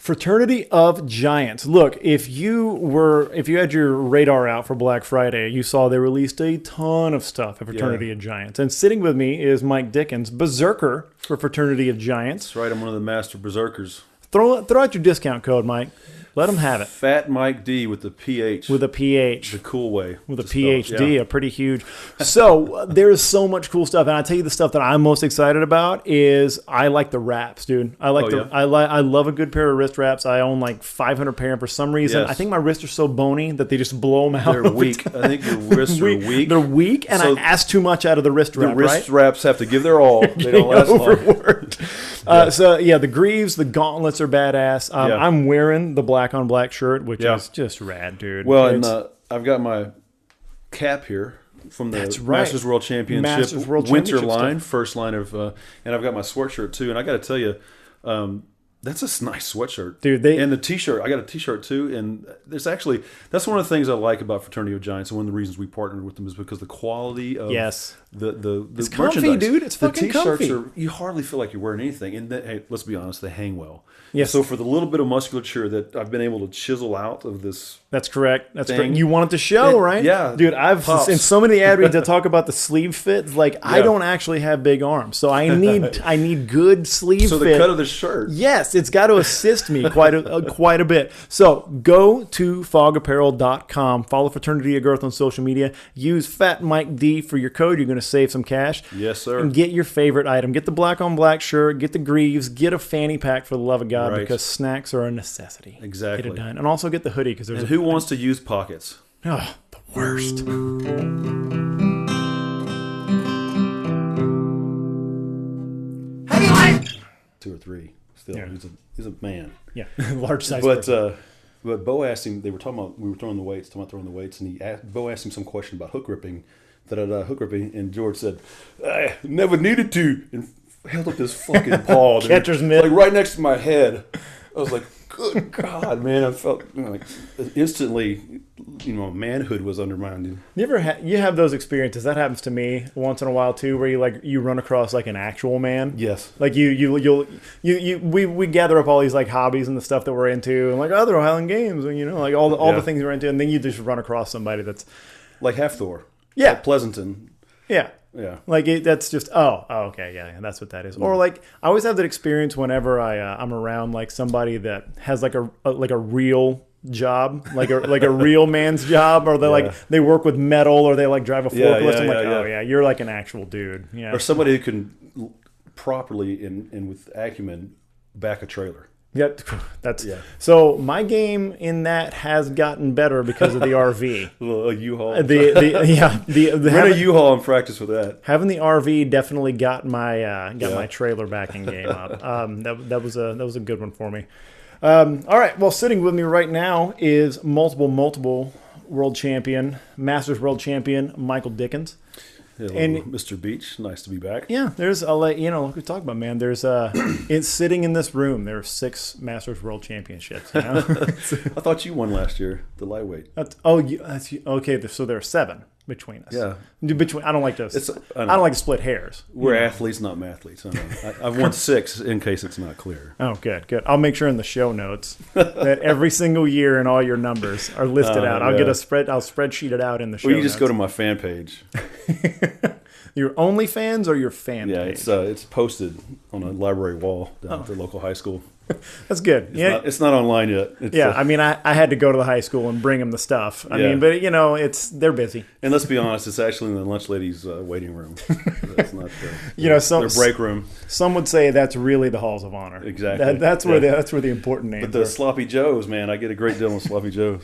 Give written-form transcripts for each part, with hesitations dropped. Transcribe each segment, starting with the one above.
Fraternity of Giants. Look, if you had your radar out for Black Friday, you saw they released a ton of stuff at Fraternity of Giants. And sitting with me is Mike Dickens, berserker for Fraternity of Giants. That's right. I'm one of the master berserkers. Throw out your discount code, Mike. Let them have it. Fat Mike D with the PH. With a PH. The cool way. With a PhD, a pretty huge. So there's so much cool stuff, and I tell you the stuff that I'm most excited about is I like the wraps, dude. I love a good pair of wrist wraps. I own like 500 pair, and for some reason, I think my wrists are so bony that they just blow them out. They're weak. I think your wrists are weak. They're weak, and I ask too much out of the wrist wrap. The wrist wraps have to give their all. They don't last long. The greaves, the gauntlets are badass. I'm wearing the black on black shirt, which is just rad, dude. Well, and I've got my cap here from the Masters World Championship winter line, first line of, and I've got my sweatshirt too. And I got to tell you, that's a nice sweatshirt, dude. And the t-shirt, I got a t-shirt too. And that's one of the things I like about Fraternity of Giants, and one of the reasons we partnered with them is because the quality of the it's comfy, dude. It's fucking t-shirts comfy. You hardly feel like you're wearing anything. And hey, let's be honest, they hang well. Yes. So for the little bit of musculature that I've been able to chisel out of this, that's correct. That's correct. You want it to show, right? Yeah, dude. I've in so many ad reads that talk about the sleeve fit. Like I don't actually have big arms, so I need good sleeve fit. So the cut of the shirt, yes, it's got to assist me quite a bit. So go to fogapparel.com. Follow Fraternity of Girth on social media. Use Fat Mike D for your code. You're going to save some cash. Yes, sir. And get your favorite item. Get the black on black shirt. Get the greaves. Get a fanny pack for the love of God. Because snacks are a necessity. Exactly. Get it done. And also get the hoodie because there's who wants to use pockets? Oh, the worst. How do you like? 2 or 3. Still, he's a man. Yeah, large size. But Bo asked him. We were throwing the weights, and Bo asked him some question about hook ripping. And George said, "I never needed to." And held up this fucking paw, dude. Catcher's mitt, like right next to my head. I was like, "Good God, man!" I felt like instantly, manhood was undermined. You have those experiences? That happens to me once in a while too, where you run across like an actual man. Yes. Like we gather up all these like hobbies and the stuff that we're into, and like other Highland games, and like all the things we're into, and then you just run across somebody that's like Half Thor. Yeah. Like Pleasanton. Yeah. Yeah, like that's just okay, yeah, that's what that is. Or like I always have that experience whenever I'm around like somebody that has like a real job, like a real man's job, or they work with metal, or they like drive a forklift. I'm like, oh yeah, you're like an actual dude. Yeah, or somebody who can properly and with acumen back a trailer. Yeah, so my game in that has gotten better because of the RV. A U-Haul. Rent a U-Haul and practice with that. Having the RV definitely got my trailer backing game up. That was a good one for me. All right, well, sitting with me right now is multiple world champion, Masters world champion Michael Dickens. Hello, and Mr. Beach, nice to be back. Yeah, we talk about, man. There's it's sitting in this room. There are 6 Masters World Championships. I thought you won last year, the lightweight. Okay. So there are 7 between us. Yeah, I don't like those. I don't like to split hairs. We're athletes, not mathletes. I've won 6 in case it's not clear. Oh, good. I'll make sure in the show notes that every single year and all your numbers are listed out. I'll I'll spreadsheet it out in the show. Well, you just notes. go to my fan page. Your OnlyFans or your fan page? Yeah, it's posted on a library wall down at the local high school. That's good. It's not online yet. I had to go to the high school and bring them the stuff. But they're busy. And let's be honest, it's actually in the lunch lady's waiting room. That's not their break room. Some would say that's really the halls of honor. Exactly. That's where the important names. But the sloppy joes, man, I get a great deal on sloppy joes.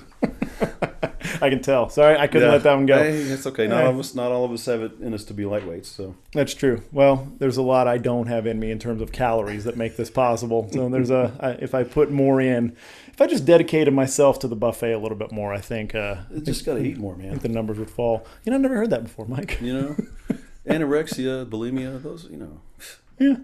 I can tell. Sorry, I couldn't let that one go. Hey, it's okay. Not all of us have it in us to be lightweights. So that's true. Well, there's a lot I don't have in me in terms of calories that make this possible. So there's if I put more in, if I just dedicated myself to the buffet a little bit more, I think just got to eat more, man. I think the numbers would fall. I've never heard that before, Mike. Anorexia, bulimia, those, Yeah.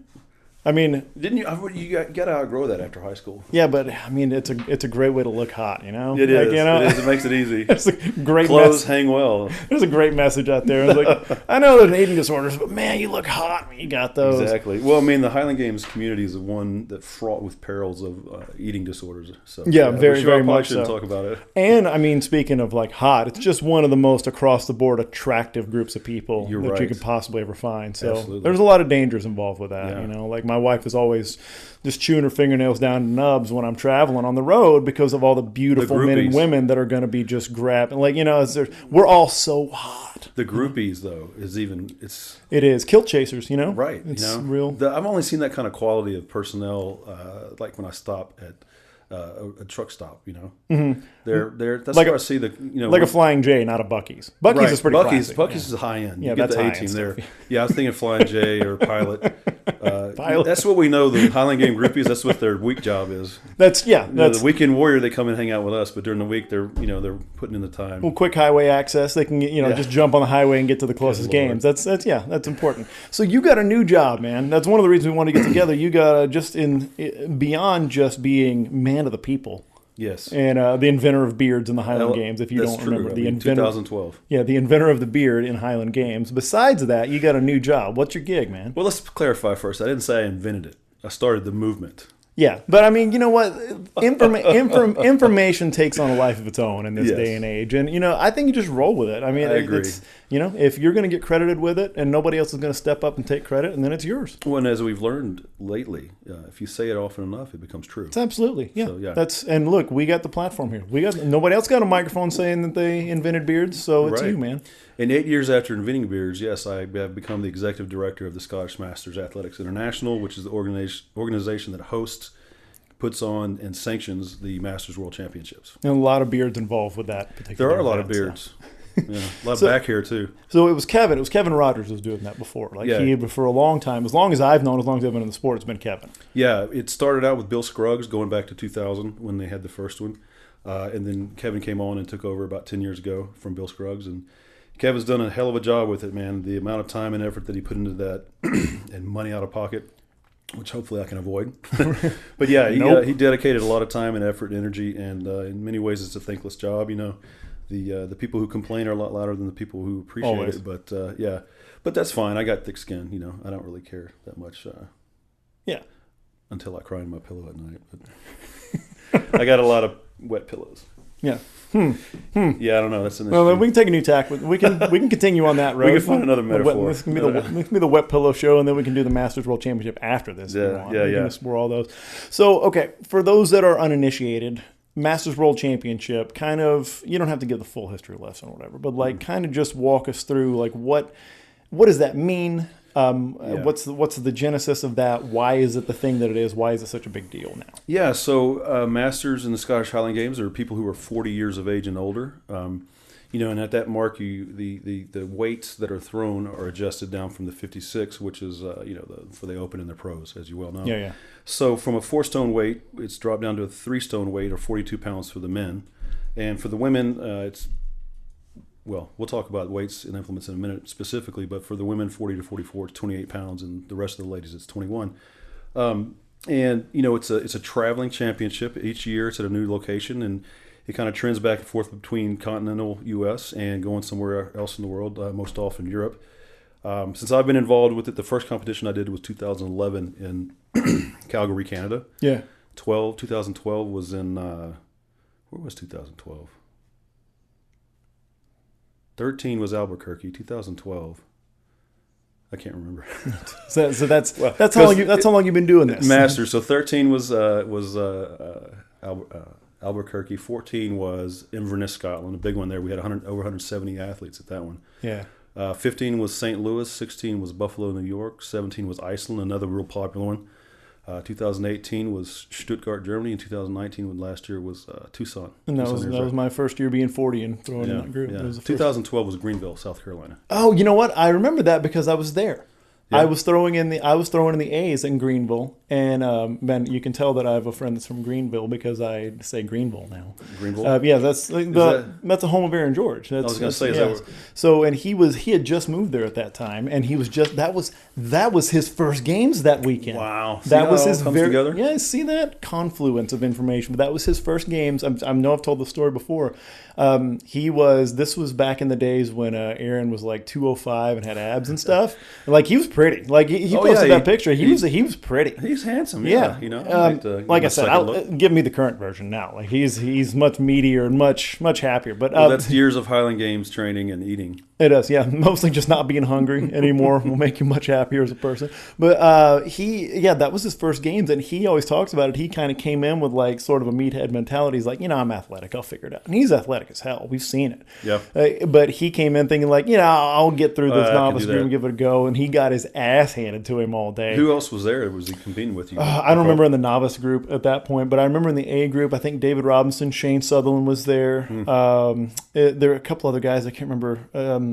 I mean, didn't you? You got to outgrow that after high school. Yeah, but I mean, it's a great way to look hot, you know. It is. You know? It is. It makes it easy. It's a great clothes hang well. There's a great message out there. It's like, I know there's eating disorders, but man, you look hot when you got those. Exactly. Well, I mean, the Highland Games community is the one that fraught with perils of eating disorders. So yeah, very much shouldn't so. Talk about it. And I mean, speaking of like hot, it's just one of the most across the board attractive groups of people you could possibly ever find. So Absolutely. There's a lot of dangers involved with that. Yeah. You know, like my wife is always just chewing her fingernails down to nubs when I'm traveling on the road because of all the beautiful men and women that are going to be just grabbing. Like, you know, we're all so hot. The groupies, though, it is kilt chasers. You know, right? It's real. I've only seen that kind of quality of personnel, like when I stop at a truck stop. You know, mm-hmm. That's like where I see like a Flying J, not a Buc-ee's. Buc-ee's is pretty classic. Buc-ee's is high end. Yeah, you get that's the A team there. Yeah, I was thinking Flying J or Pilot. That's what we know. The Highland Game groupies. That's what their week job is. That's the weekend warrior. They come and hang out with us, but during the week they're putting in the time. Well, quick highway access. They can just jump on the highway and get to the closest games. That's important. So you got a new job, man. That's one of the reasons we want to get together. You got beyond just being man of the people. Yes. And the inventor of beards in the Highland Games, if you don't remember. The inventor, 2012. Yeah, the inventor of the beard in Highland Games. Besides that, you got a new job. What's your gig, man? Well, let's clarify first. I didn't say I invented it. I started the movement. Yeah, but I mean, you know what? Information takes on a life of its own in this day and age. And, I think you just roll with it. I mean, I agree. If you're going to get credited with it and nobody else is going to step up and take credit, and then it's yours. Well, and as we've learned lately, if you say it often enough, it becomes true. It's absolutely, yeah. So, and look, we got the platform here. Nobody else got a microphone saying that they invented beards, so it's you, man. And 8 years after inventing beards, yes, I have become the executive director of the Scottish Masters Athletics International, which is the organization that hosts, puts on, and sanctions the Masters World Championships. And a lot of beards involved with that particular There are a lot of beards. Yeah, a lot of back hair, too. So it was Kevin Rogers was doing that before. He had for a long time, as long as I've known, as long as I've been in the sport, it's been Kevin. Yeah, it started out with Bill Scruggs going back to 2000 when they had the first one. And then Kevin came on and took over about 10 years ago from Bill Scruggs. And Kevin's done a hell of a job with it, man. The amount of time and effort that he put into that and money out of pocket, which hopefully I can avoid. But yeah, he dedicated a lot of time and effort and energy, and in many ways it's a thankless job. The people who complain are a lot louder than the people who appreciate it. But but that's fine. I got thick skin. I don't really care that much. Until I cry in my pillow at night. But I got a lot of wet pillows. Yeah. Yeah, I don't know. That's an issue. Well, we can take a new tack. We can continue on that road. We can find another metaphor. This can be the wet pillow show, and then we can do the Masters World Championship after this. Yeah. We can explore all those. So, okay, for those that are uninitiated, Masters World Championship, kind of, you don't have to give the full history lesson or whatever, but kind of just walk us through what does that mean? What's the genesis of that? Why is it the thing that it is? Why is it such a big deal now? Yeah, so Masters in the Scottish Highland Games are people who are 40 years of age and older. And at that mark, the weights that are thrown are adjusted down from the 56, which is for the Open and the pros, as you well know. Yeah. So from a 4-stone weight, it's dropped down to a 3-stone weight, or 42 pounds for the men, and for the women, we'll talk about weights and implements in a minute specifically, but for the women, 40 to 44, it's 28 pounds, and the rest of the ladies, it's 21. It's a traveling championship. Each year, it's at a new location, and it kind of trends back and forth between continental U.S. and going somewhere else in the world, most often Europe. Since I've been involved with it, the first competition I did was 2011 in Calgary, Canada. Yeah. 2012 was in, where was 2012? 13 was Albuquerque. 2012, I can't remember. so that's how long you've been doing this. Masters. So 13 was Albuquerque. 14 was Inverness, Scotland, a big one there. We had over 170 athletes at that one. Yeah. 15 was St. Louis. 16 was Buffalo, New York. 17 was Iceland, another real popular one. 2018 was Stuttgart, Germany, and 2019, last year, was Tucson. And that was my first year being 40 and throwing in that group. Yeah. 2012 was Greenville, South Carolina. Oh, you know what? I remember that because I was there. Yeah. I was throwing in the A's in Greenville, and Ben, you can tell that I have a friend that's from Greenville because I say Greenville now. Greenville, yeah, that's the home of Aaron George. I was going to say, is that so? And he had just moved there at that time, and he was just that was his first games that weekend. Wow, that was his together. Yeah, see that confluence of information. But that was his first games. I know I've told the story before. This was back in the days when Aaron was like 205 and had abs and stuff. Like he was pretty. Like he posted that picture. He was pretty. He's handsome. Yeah. You know. Like I said, give me the current version now. Like he's much meatier and much happier. But that's years of Highland Games training and eating. It does, yeah. Mostly just not being hungry anymore will make you much happier as a person. But that was his first games, and he always talks about it. He kind of came in with like sort of a meathead mentality. He's like, I'm athletic. I'll figure it out. And he's athletic as hell. We've seen it. Yeah. But he came in thinking like, I'll get through this novice group and give it a go. And he got his ass handed to him all day. Who else was there? Was he competing with you? I don't remember in the novice group at that point, but I remember in the A group, I think David Robinson, Shane Sutherland was there. There were a couple other guys I can't remember.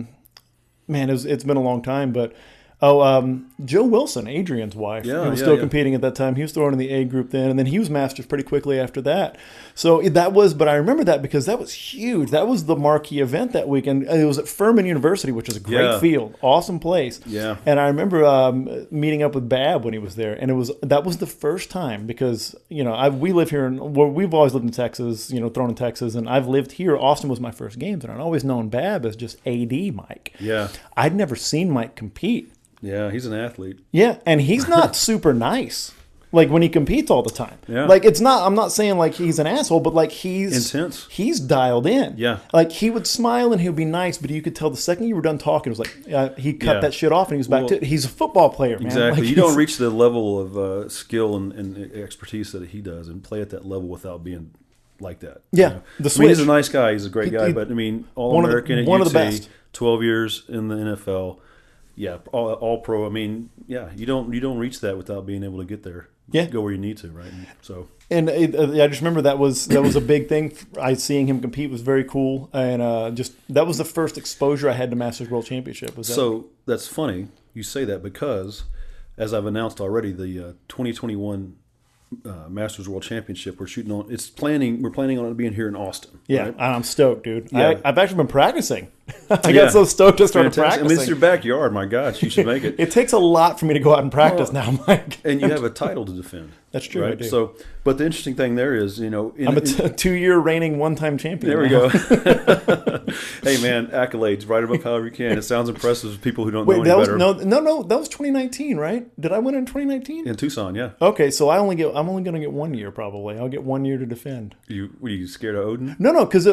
Man, it's been a long time, but Joe Wilson, Adrian's wife, he was still competing at that time. He was thrown in the A group then, and then he was Masters pretty quickly after that. So but I remember that because that was huge. That was the marquee event that weekend. It was at Furman University, which is a great field, awesome place. Yeah. And I remember meeting up with Bab when he was there, and that was the first time because we live here, we've always lived in Texas, thrown in Texas, and I've lived here. Austin was my first games, and I'd always known Bab as just AD Mike. Yeah. I'd never seen Mike compete. Yeah, he's an athlete. Yeah, and he's not super nice. Like when he competes all the time. Yeah. Like I'm not saying like he's an asshole, but like he's intense. He's dialed in. Yeah. Like he would smile and he would be nice, but you could tell the second you were done talking, it was like he cut that shit off and he was back to it. He's a football player, man. Exactly. Like you don't reach the level of skill and expertise that he does and play at that level without being like that. Yeah. He's a nice guy. He's a great guy, but All-American at UT, the best. 12 years in the NFL. Yeah, all pro. I mean, you don't reach that without being able to get there. Yeah, go where you need to, right? And I just remember that was a big thing. Seeing him compete was very cool, and that was the first exposure I had to Masters World Championship. That's funny you say that because, as I've announced already, the 2021 Masters World Championship we're planning on it being here in Austin. Yeah, right? I'm stoked, dude. Yeah. I've actually been practicing. I got so stoked to start practicing. I mean, it's your backyard. My God, you should make it. It takes a lot for me to go out and practice now, Mike. And you have a title to defend. That's true, right? I do. So, but the interesting thing there is, I'm a 2-year reigning one-time champion. There we go. Hey, man, accolades. Write them up however you can. It sounds impressive to people who don't know any better. No, that was 2019, right? Did I win in 2019? In Tucson, yeah. Okay, so I'm only going to get 1 year probably. I'll get 1 year to defend. Were you scared of Odin? No, because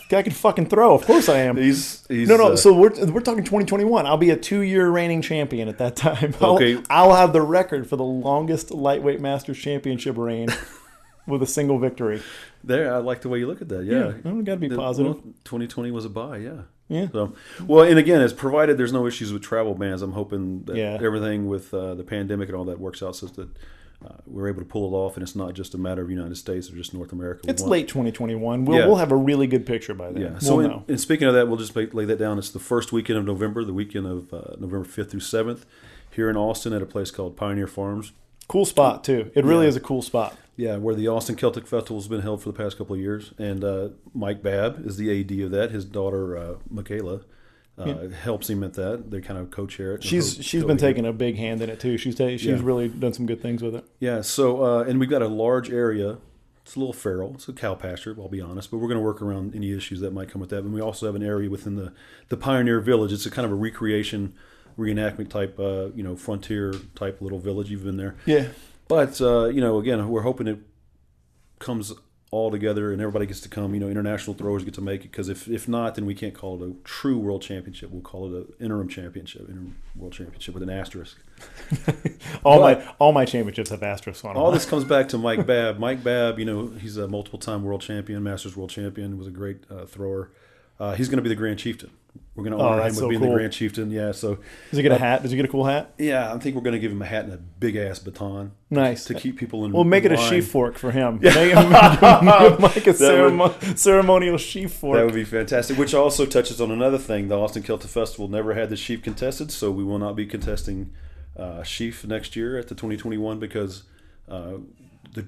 guy can fucking throw. Of course I am. So we're talking 2021. I'll be a 2-year reigning champion at that time. Okay. I'll have the record for the longest lightweight Masters Championship reign with a single victory. There, I like the way you look at that. Yeah, got to be positive. 2020 was a bye. Yeah. Yeah. So, and again, as provided there's no issues with travel bans, I'm hoping that everything with the pandemic and all that works out so that we're able to pull it off, and it's not just a matter of United States or just North America. It's late 2021. We'll have a really good picture by then. Yeah. So, and speaking of that, we'll just lay that down. It's the first weekend of November, the weekend of November 5th through 7th, here in Austin at a place called Pioneer Farms. Cool spot, too. It really is a cool spot. Yeah, where the Austin Celtic Festival has been held for the past couple of years. And Mike Babb is the AD of that. His daughter, Michaela, helps him at that. They kind of co-chair it. She's been taking a big hand in it, too. She's really done some good things with it. Yeah, so, and we've got a large area. It's a little feral. It's a cow pasture, I'll be honest. But we're going to work around any issues that might come with that. And we also have an area within the Pioneer Village. It's a kind of a recreation reenactment type, frontier type little village. You've been there. Yeah. But, again, we're hoping it comes all together and everybody gets to come. International throwers get to make it because if not, then we can't call it a true world championship. We'll call it an interim world championship with an asterisk. all my championships have asterisks on them. All this comes back to Mike Babb. Mike Babb, he's a multiple-time world champion, Masters world champion, was a great thrower. He's going to be the Grand Chieftain We're going to honor him with being the Grand Chieftain. Yeah. So does he get a hat? Does he get a cool hat? Yeah, I think we're going to give him a hat and a big ass baton. Nice to keep people in. We'll make it a sheaf fork for him. Make him like a ceremonial sheaf fork. That would be fantastic. Which also touches on another thing. The Austin Kilted Festival never had the sheaf contested, so we will not be contesting sheaf next year at the 2021 because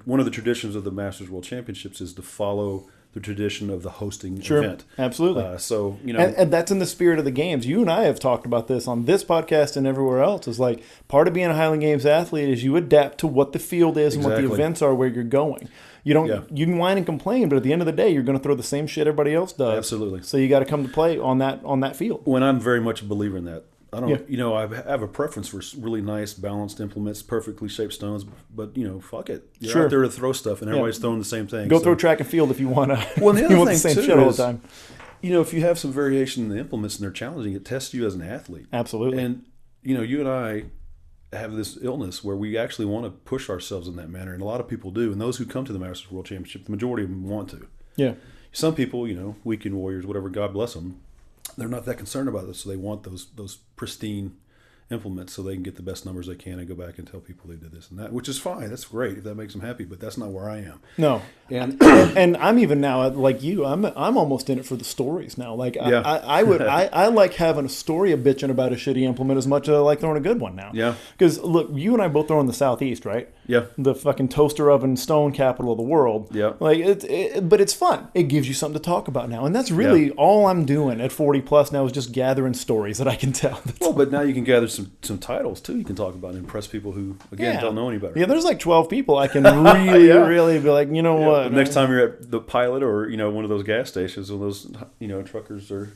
one of the traditions of the Masters World Championships is to follow the tradition of the hosting event. Absolutely. So, and that's in the spirit of the games. You and I have talked about this on this podcast and everywhere else. Is like part of being a Highland Games athlete is you adapt to what the field is and what the events are where you're going. You don't. You can whine and complain, but at the end of the day, you're going to throw the same shit everybody else does. Absolutely. So you got to come to play on that field. When I'm very much a believer in that. I don't, I have a preference for really nice, balanced implements, perfectly shaped stones, but, fuck it. You're out there to throw stuff, and everybody's throwing the same thing. Go throw track and field if you want to. Well, the other thing, same too, shit all the time. If you have some variation in the implements and they're challenging, it tests you as an athlete. Absolutely. And, you and I have this illness where we actually want to push ourselves in that manner, and a lot of people do. And those who come to the Masters World Championship, the majority of them want to. Yeah. Some people, weekend warriors, whatever, God bless them, they're not that concerned about this, so they want those pristine implements so they can get the best numbers they can and go back and tell people they did this and that, which is fine. That's great if that makes them happy, but that's not where I am. No. And I'm even now like you. I'm almost in it for the stories now. Like I like having a story of bitching about a shitty implement as much as I like throwing a good one now. Yeah. Because look, you and I both throw in the Southeast, right? Yeah. The fucking toaster oven stone capital of the world. Yeah. Like but it's fun. It gives you something to talk about now, and that's really all I'm doing at 40 plus now is just gathering stories that I can tell. But now you can gather some titles too. You can talk about and impress people who don't know any better. Yeah, there's like 12 people I can really really be like, what? The next time you're at the Pilot or one of those gas stations, when those truckers are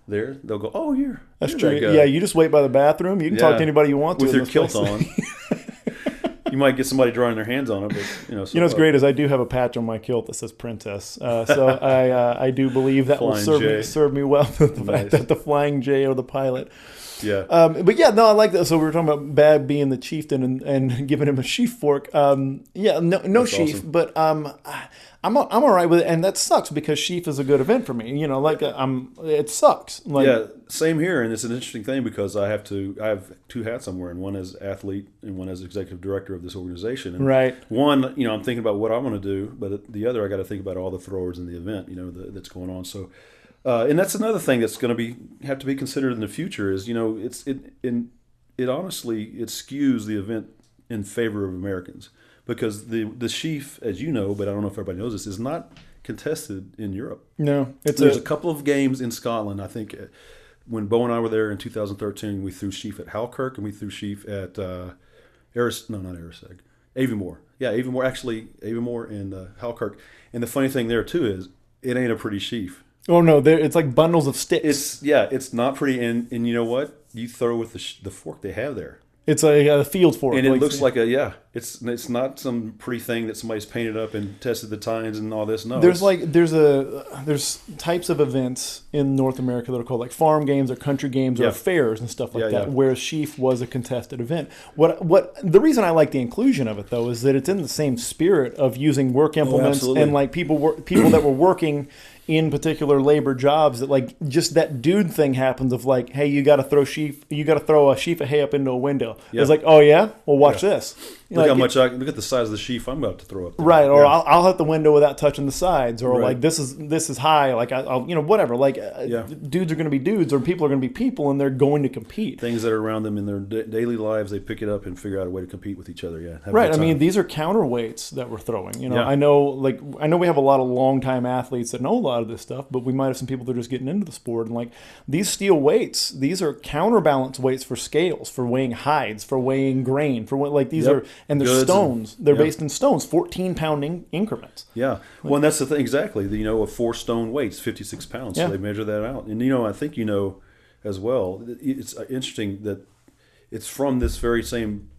there, they'll go, "Oh, here." That's true. Yeah, you just wait by the bathroom. You can talk to anybody you want to with your kilt on. You might get somebody drawing their hands on it, but what's great is I do have a patch on my kilt that says Princess, so I do believe that will serve me well. The fact that the Flying J or the Pilot. Yeah. But I like that. So we were talking about Bab being the chieftain and giving him a sheaf fork. No That's sheaf, awesome. but I'm all right with it, and that sucks because sheaf is a good event for me. It sucks. Same here, and it's an interesting thing because I have two hats I'm wearing, one as athlete and one as executive director of this organization. And right. One, I'm thinking about what I want to do, but the other, I got to think about all the throwers in the event, that's going on. So. And that's another thing that's going to have to be considered in the future is, it honestly, it skews the event in favor of Americans because the sheaf, as you know, but I don't know if everybody knows this, is not contested in Europe. No. There's a couple of games in Scotland. I think when Bo and I were there in 2013, we threw sheaf at Halkirk and we threw sheaf at Aviemore. Yeah, Aviemore and Halkirk. And the funny thing there, too, is it ain't a pretty sheaf. Oh no! It's like bundles of sticks. It's not pretty, and you know what? You throw with the fork they have there. It's a field fork, and it looks like It's not some pretty thing that somebody's painted up and tested the tines and all this. No, there's types of events in North America that are called like farm games or country games or fairs and stuff like that, where sheaf was a contested event. What the reason I like the inclusion of it though is that it's in the same spirit of using work implements and like people that were working in particular labor jobs that like just that dude thing happens of like, hey, you got to throw a sheaf of hay up into a window. Yeah. It's like, oh yeah, well watch this. Look look at the size of the sheaf I'm about to throw up there. Right, or I'll hit the window without touching the sides, or like this is high, like I'll whatever. Like dudes are going to be dudes, or people are going to be people, and they're going to compete. Things that are around them in their daily lives, they pick it up and figure out a way to compete with each other. Yeah, right. I mean, these are counterweights that we're throwing. I know we have a lot of longtime athletes that know a lot of this stuff, but we might have some people that are just getting into the sport, and like these steel weights, these are counterbalance weights for scales, for weighing hides, for weighing grain, for like these are. And they're stones. They're based in stones, 14-pound increments. Yeah. Well, and that's the thing. Exactly. A 4-stone weight's 56 pounds. So they measure that out. And, I think as well, it's interesting that it's from this very same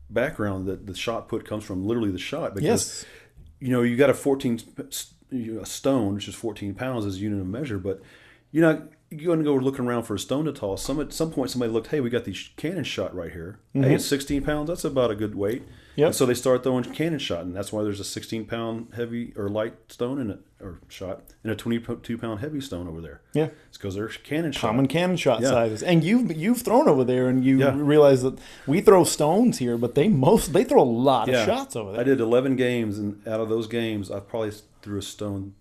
background that the shot put comes from, literally the shot. Because, you got a stone, which is 14 pounds as a unit of measure, but you go and go looking around for a stone to toss. At some point, somebody looked, hey, we got these cannon shot right here. Hey, it's 16 pounds. That's about a good weight. Yep. And so they start throwing cannon shot, and that's why there's a 16-pound heavy or light stone or shot and a 22-pound heavy stone over there. Yeah, it's because they're cannon shot. Common cannon shot sizes. And you've thrown over there, and you realize that we throw stones here, but they throw a lot of shots over there. I did 11 games, and out of those games, I probably threw a stone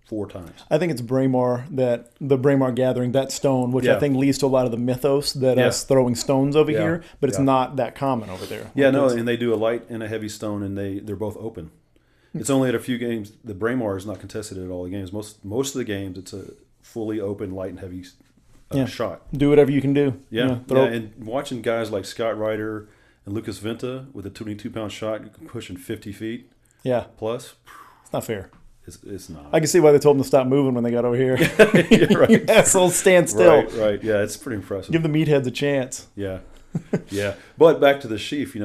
4 times. I think it's Braemar, the Braemar gathering, that stone, which I think leads to a lot of the mythos that us throwing stones over here, but it's not that common over there. Yeah, no, and they do a light and a heavy stone, and they're both open. It's only at a few games. The Braemar is not contested at all the games. Most of the games, it's a fully open light and heavy shot. Do whatever you can do. Yeah, and watching guys like Scott Ryder and Lucas Venta with a 22-pound shot pushing 50 feet plus. It's not fair. It's not. I can see why they told them to stop moving when they got over here. Right. You assholes, stand still. Right. Yeah, it's pretty impressive. Give the meatheads a chance. Yeah. But back to the sheaf,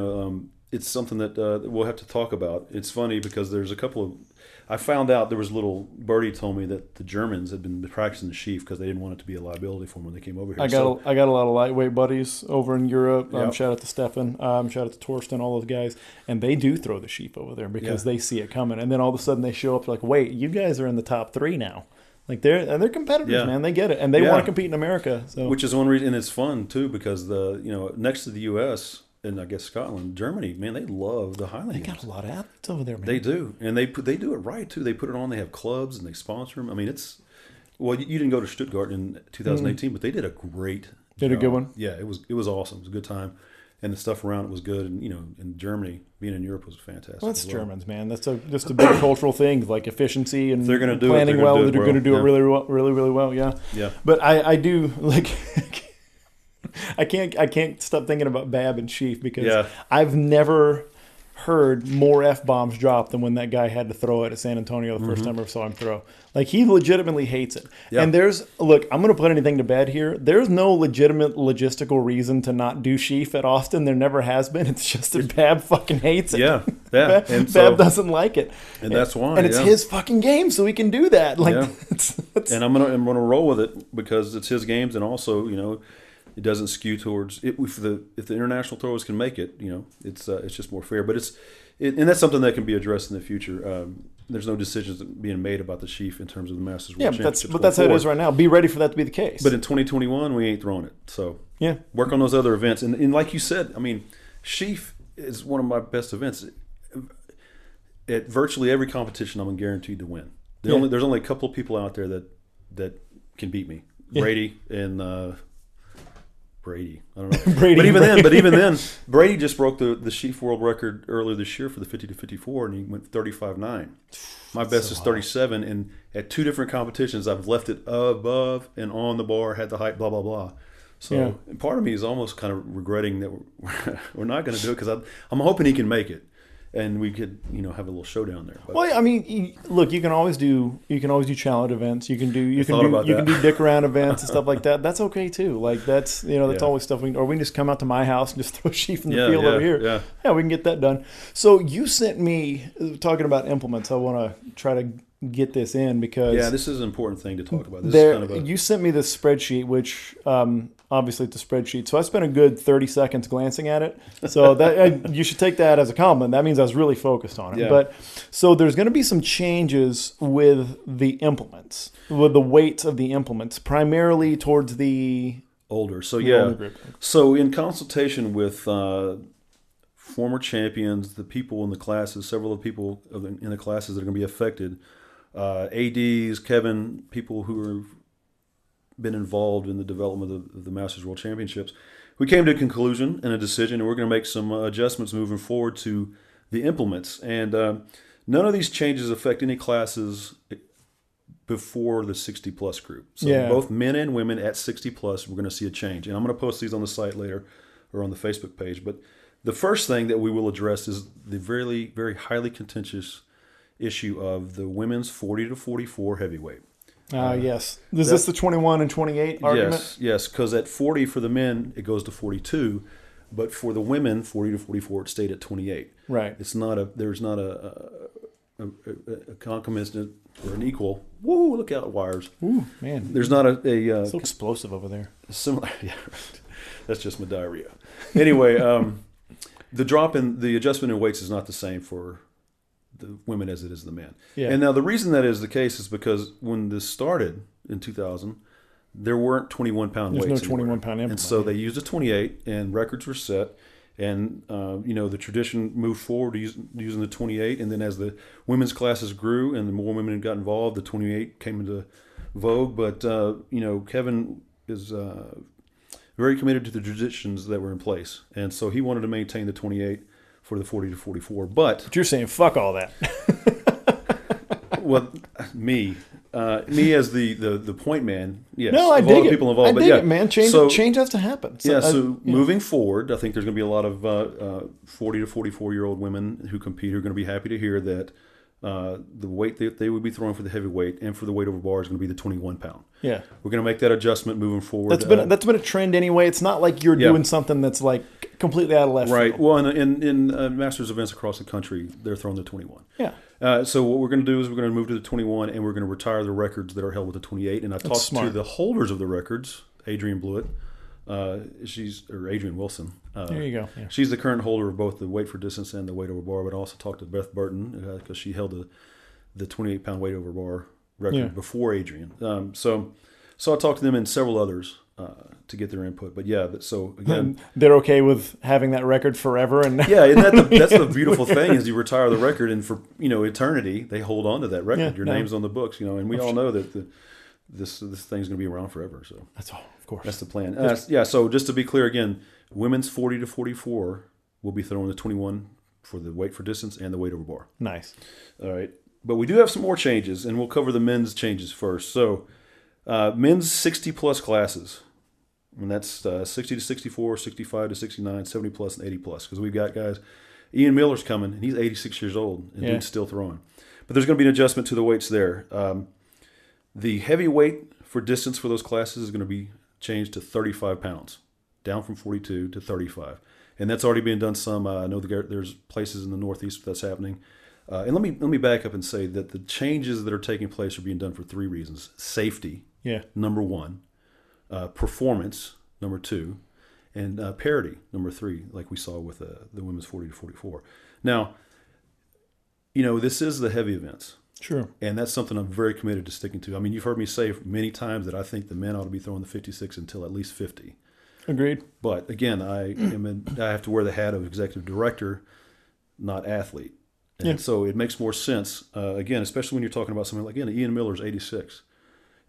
it's something that we'll have to talk about. It's funny because there's a couple of... I found out there was a little birdie told me that the Germans had been practicing the sheaf because they didn't want it to be a liability for them when they came over here. I got a lot of lightweight buddies over in Europe. Shout out to Stefan. Shout out to Torsten, all those guys. And they do throw the sheaf over there because they see it coming. And then all of a sudden they show up like, wait, you guys are in the top 3 now. Like they're competitors, man. They get it, and they want to compete in America. So. Which is one reason, and it's fun too because next to the U.S. and I guess Scotland, Germany, man, they love the Highland. They got a lot of athletes over there, man. They do, and they do it right too. They put it on. They have clubs and they sponsor them. I mean, you didn't go to Stuttgart in 2018, but they did a great. Did a good one. Yeah, it was awesome. It was a good time. And the stuff around it was good, and in Germany, being in Europe was fantastic. Well, that's Germans, man. That's just a big cultural thing, like efficiency and they're going to do planning it, well. They're going to do it really well. Yeah. Yeah. But I do like. I can't stop thinking about Bab and Sheaf because I've never heard more F-bombs dropped than when that guy had to throw it at San Antonio the first time I saw him throw. Like, he legitimately hates it. Yeah. And I'm going to put anything to bed here. There's no legitimate logistical reason to not do Sheaf at Austin. There never has been. It's just that Bab fucking hates it. Yeah. Bab doesn't like it. And that's why. And it's his fucking game, so he can do that. Like, and I'm gonna roll with it because it's his games, and also, it doesn't skew towards it. If the international throwers can make it, it's just more fair. But and that's something that can be addressed in the future. There's no decisions being made about the sheaf in terms of the Masters World Championships. But that's how it is right now. Be ready for that to be the case. But in 2021, we ain't throwing it. So work on those other events. And like you said, I mean, sheaf is one of my best events. At virtually every competition, I'm guaranteed to win. There's only a couple of people out there that can beat me. Brady and. Brady, I don't know. But even then, Brady just broke the sheaf world record earlier this year for the 50 to 54, and he went 35.9. My best is 37, and at 2 different competitions, I've left it above and on the bar, had the height, blah blah blah. So part of me is almost kind of regretting that we're not going to do it because I'm hoping he can make it. And we could, have a little showdown there. But. Well, I mean, look, you can always do challenge events. You can do dick around events and stuff like that. That's okay too. Like that's always stuff. Or we can just come out to my house and just throw a sheaf in the field over here. Yeah, we can get that done. So you sent me talking about implements. I want to try to get this in because this is an important thing to talk about. You sent me this spreadsheet, which obviously it's a spreadsheet. So I spent a good 30 seconds glancing at it. So that you should take that as a compliment. That means I was really focused on it. Yeah. But so there's going to be some changes with the implements, with the weights of the implements, primarily towards the older. So older group. So in consultation with former champions, the people in the classes, several of the people in the classes that are going to be affected, ADs, Kevin, people who have been involved in the development of the Masters World Championships, we came to a conclusion and a decision, and we're going to make some adjustments moving forward to the implements. And none of these changes affect any classes before the 60-plus group. So both men and women at 60-plus, we're going to see a change. And I'm going to post these on the site later or on the Facebook page. But the first thing that we will address is the very, very highly contentious issue of the women's 40 to 44 heavyweight. Yes. Is this the 21 and 28 argument? Yes, because at 40 for the men, it goes to 42. But for the women, 40 to 44, it stayed at 28. Right. There's not a a concomitant or an equal. Woo! Look out, wires. Ooh, man. There's not a so explosive over there. Similar. Yeah, right. That's just my diarrhea. Anyway, the adjustment in weights is not the same for the women as it is the men. Yeah. And now the reason that is the case is because when this started in 2000, there weren't 21-pound weights. There's no 21-pound implement. And so they used a 28, and records were set. And, the tradition moved forward using the 28. And then as the women's classes grew and the more women got involved, the 28 came into vogue. But, Kevin is very committed to the traditions that were in place. And so he wanted to maintain the 28 for the 40 to 44. But you're saying fuck all that. Well, me as the point man, yes. No, I dig it. People involved, I dig it, man. Change has to happen. So, moving forward, I think there's going to be a lot of 40 to 44-year-old women who compete who are going to be happy to hear that the weight that they would be throwing for the heavyweight and for the weight over bar is going to be the 21-pound. Yeah. We're going to make that adjustment moving forward. That's been a trend anyway. It's not like you're doing something that's like completely out of left field. Right. Well, in Masters events across the country, they're throwing the 21. Yeah. So what we're going to do is we're going to move to the 21, and we're going to retire the records that are held with the 28. And I talked to the holders of the records, Adrian Blewett, Adrian Wilson. There you go. Yeah. She's the current holder of both the weight for distance and the weight over bar. But I also talked to Beth Burton because she held the 28-pound weight over bar record before Adrian. So I talked to them and several others to get their input. But so again, they're okay with having that record forever. And that's the beautiful thing is you retire the record, and for eternity they hold on to that record. Your name's on the books, and we all know that this thing's going to be around forever. So that's all, of course. That's the plan. So just to be clear again, women's 40 to 44 will be throwing the 21 for the weight for distance and the weight over bar. Nice. All right, but we do have some more changes, and we'll cover the men's changes first. So men's 60 plus classes. And that's 60 to 64, 65 to 69, 70 plus, and 80 plus. Because we've got guys. Ian Miller's coming, and he's 86 years old, and dude's still throwing. But there's going to be an adjustment to the weights there. The heavy weight for distance for those classes is going to be changed to 35 pounds, down from 42 to 35. And that's already being done some. I know there's places in the Northeast that's happening. And let me back up and say that the changes that are taking place are being done for three reasons. Safety, number one. Performance, number two, and parity, number three, like we saw with the women's 40 to 44. Now, this is the heavy events. Sure. And that's something I'm very committed to sticking to. I mean, you've heard me say many times that I think the men ought to be throwing the 56 until at least 50. Agreed. But again, I have to wear the hat of executive director, not athlete. And so it makes more sense, again, especially when you're talking about something like, Ian Miller's 86.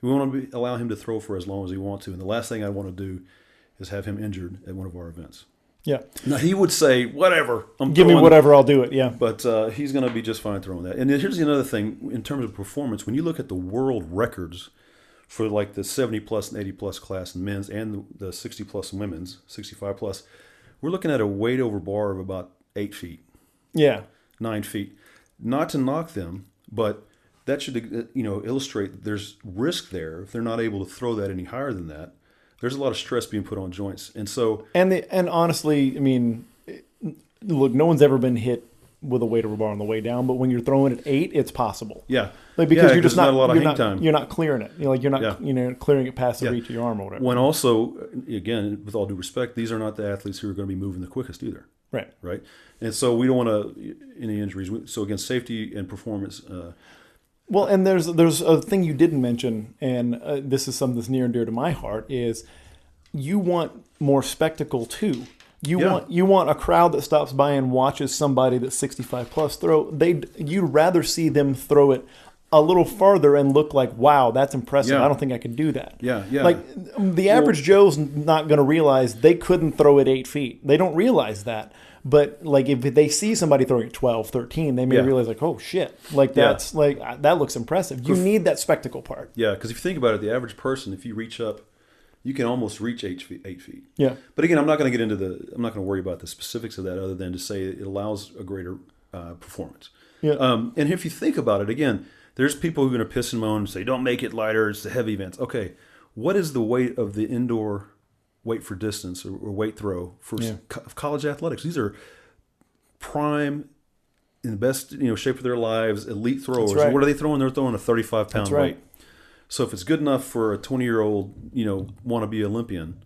We want to allow him to throw for as long as he wants to. And the last thing I want to do is have him injured at one of our events. Yeah. Now, he would say, whatever. Give me whatever, I'll do it, yeah. But he's going to be just fine throwing that. And here's another thing. In terms of performance, when you look at the world records for like the 70 plus and 80 plus class in men's and the 60 plus in women's, 65 plus, we're looking at a weight over bar of about 8 feet. Yeah. 9 feet. Not to knock them, but that should illustrate that there's risk there if they're not able to throw that any higher than that. There's a lot of stress being put on joints, and so and honestly, I mean, look, no one's ever been hit with a weight over bar on the way down, but when you're throwing at 8, it's possible. Yeah, because you're just not a lot of hang time. You're not clearing it. You're not clearing it past the reach of your arm or whatever. When also, again, with all due respect, these are not the athletes who are going to be moving the quickest either. Right, and so we don't want any injuries. So again, safety and performance. Well, and there's a thing you didn't mention, and this is something that's near and dear to my heart, is you want more spectacle too. You want a crowd that stops by and watches somebody that's 65 plus throw. You'd rather see them throw it a little farther and look like, wow, that's impressive. I don't think I could do that. Yeah. Like the average Joe's not going to realize they couldn't throw it 8 feet. They don't realize that. But like if they see somebody throwing at 12, 13, they may realize like, oh shit, like that's like that looks impressive. You need that spectacle part. Yeah, because if you think about it, the average person, if you reach up, you can almost reach 8 feet. Yeah. But again, I'm not going to get into I'm not going to worry about the specifics of that other than to say it allows a greater performance. Yeah. And if you think about it, again, there's people who are going to piss and moan and say, don't make it lighter, it's the heavy events. Okay, what is the weight of the indoor weight for distance or weight throw for college athletics? These are prime in the best shape of their lives, elite throwers. Right. What are they throwing? They're throwing a 35-pound right. weight. So if it's good enough for a 20-year-old, wannabe Olympian,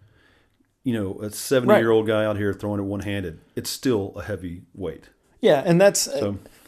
a 70-year-old guy out here throwing it one-handed, it's still a heavy weight. Yeah, and that's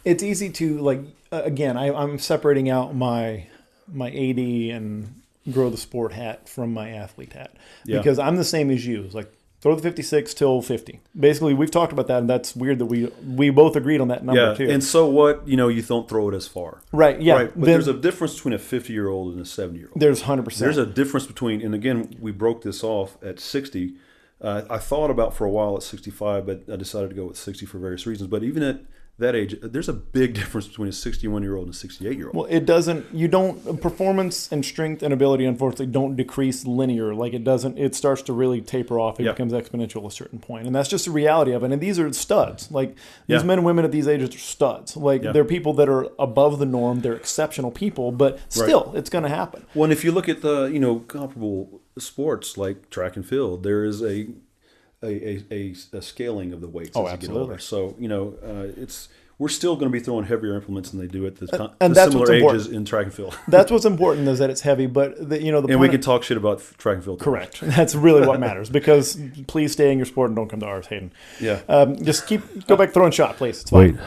it's easy to again. I'm separating out my AD and grow the sport hat from my athlete hat because I'm the same as you. It's like throw the 56 till 50. Basically, we've talked about that, and that's weird that we both agreed on that number too. And so what? You don't throw it as far. Right. Yeah. Right. But there's a difference between a 50-year-old and a 70-year-old. There's 100%. There's a difference between, and again, we broke this off at 60. I thought about for a while at 65, but I decided to go with 60 for various reasons. But even at that age, there's a big difference between a 61-year-old and a 68-year-old. Well, performance and strength and ability, unfortunately, don't decrease linear. It starts to really taper off. It becomes exponential at a certain point. And that's just the reality of it. And these are studs. These men and women at these ages are studs. They're people that are above the norm. They're exceptional people, but still, it's going to happen. Well, and if you look at the, comparable sports like track and field, there is a scaling of the weights as you get older. So we're still going to be throwing heavier implements than they do at the similar ages in track and field. That's what's important, is that it's heavy, but and we can talk shit about track and field. Correct. That's really what matters, because please stay in your sport and don't come to ours, Hayden. Yeah. Just go back throwing shot, please. It's fine.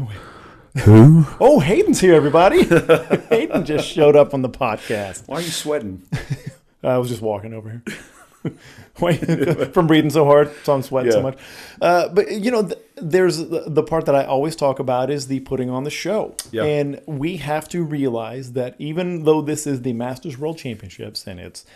Wait. Who? Oh, Hayden's here, everybody. Hayden just showed up on the podcast. Why are you sweating? I was just walking over here. From breathing so hard, so I'm sweating so much. But there's the part that I always talk about is the putting on the show. Yeah. And we have to realize that even though this is the Masters World Championships and it's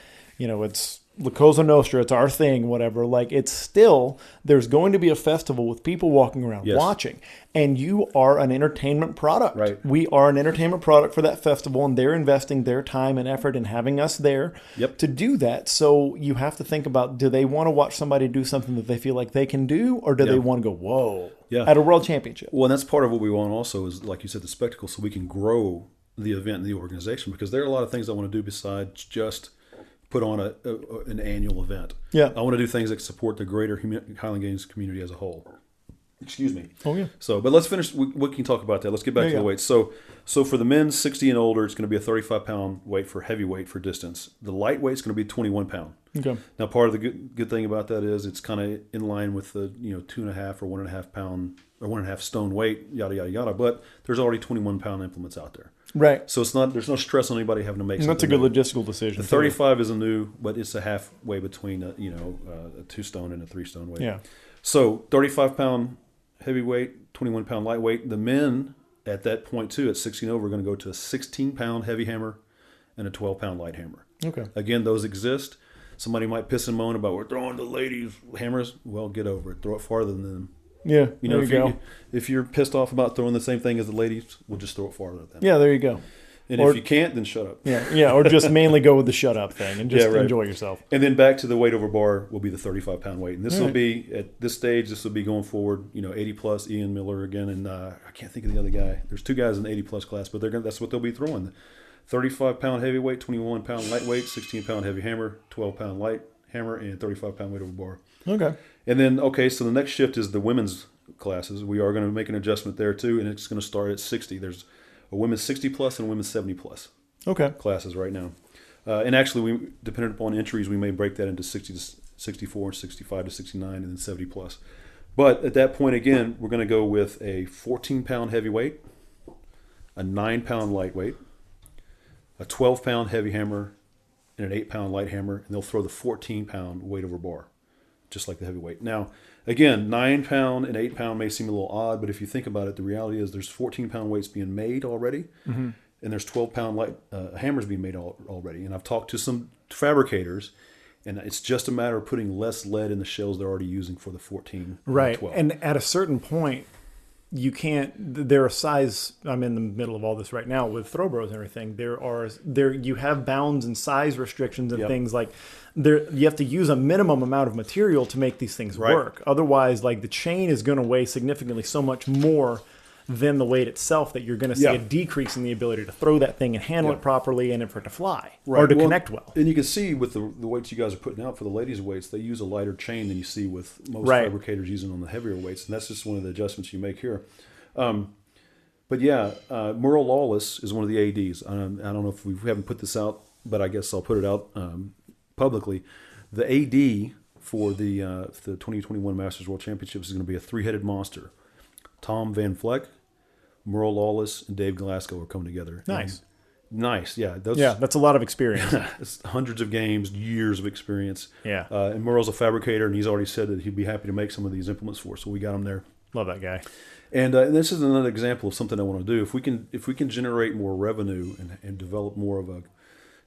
La Cosa Nostra, it's our thing, whatever, it's still, there's going to be a festival with people walking around watching. And you are an entertainment product. Right. We are an entertainment product for that festival, and they're investing their time and effort in having us there to do that. So you have to think about, do they want to watch somebody do something that they feel like they can do, or do they want to go, whoa, at a world championship? Well, and that's part of what we want also is, like you said, the spectacle, so we can grow the event and the organization, because there are a lot of things I want to do besides just put on an annual event. Yeah. I want to do things that support the greater Highland Games community as a whole. Excuse me. Oh, yeah. So, but let's finish. We can talk about that. Let's get back to the weights. So for the men 60 and older, it's going to be a 35-pound weight for heavyweight for distance. The lightweight is going to be 21 pound. Okay. Now, part of the good thing about that is it's kind of in line with the 2.5 or 1.5 pound or 1.5 stone weight, yada yada yada. But there's already 21-pound implements out there. Right. So there's no stress on anybody having to make. That's a good logistical decision. The 35 is a new, but it's a halfway between a 2-stone and a 3-stone weight. Yeah. So 35-pound heavyweight, 21-pound lightweight. The men at that point too, at 16 over, are going to go to a 16-pound heavy hammer and a 12-pound light hammer. Okay. Again, those exist. Somebody might piss and moan about, we're throwing the ladies hammers. Well, get over it. Throw it farther than them. Yeah, if you're pissed off about throwing the same thing as the ladies, we'll just throw it farther than them. Yeah, there you go. And if you can't, then shut up. Yeah, or just mainly go with the shut up thing and just enjoy yourself. And then back to the weight over bar will be the 35-pound weight. And this will be, at this stage, this will be going forward, 80-plus, Ian Miller again. And I can't think of the other guy. There's 2 guys in the 80-plus class, but that's what they'll be throwing. 35-pound heavyweight, 21-pound lightweight, 16-pound heavy hammer, 12-pound light hammer, and 35-pound weight over bar. Okay. And then, so the next shift is the women's classes. We are going to make an adjustment there too, and it's going to start at 60. There's a women's 60 plus and a women's 70 plus classes right now. And actually, depending upon entries, we may break that into 60 to 64, 65 to 69, and then 70 plus. But at that point, again, we're going to go with a 14-pound heavyweight, a 9-pound lightweight, a 12-pound heavy hammer, and an 8-pound light hammer, and they'll throw the 14-pound weight over bar, just like the heavyweight. Now, again, 9-pound and 8-pound may seem a little odd, but if you think about it, the reality is there's 14-pound weights being made already, and there's 12-pound light hammers being made already. And I've talked to some fabricators, and it's just a matter of putting less lead in the shells they're already using for the 14 right. and 12. And at a certain point, you can't. There are size. I'm in the middle of all this right now with throw bros and everything. You have bounds and size restrictions and things like. You have to use a minimum amount of material to make these things work. Otherwise, the chain is going to weigh significantly so much more than the weight itself that you're going to see a decrease in the ability to throw that thing and handle it properly and for it to fly or to connect well. And you can see with the weights you guys are putting out for the ladies' weights, they use a lighter chain than you see with most fabricators using on the heavier weights, and that's just one of the adjustments you make here. But yeah, Merle Lawless is one of the ADs. I don't know if we haven't put this out, but I guess I'll put it out publicly. The AD for the 2021 Masters World Championships is going to be a three-headed monster. Tom Van Vleck, Merle Lawless, and Dave Glasgow are coming together. Nice. Nice, yeah. That's a lot of experience. It's hundreds of games, years of experience. Yeah. And Merle's a fabricator, and he's already said that he'd be happy to make some of these implements for us, so we got him there. Love that guy. And this is another example of something I want to do. If we can generate more revenue and develop more of a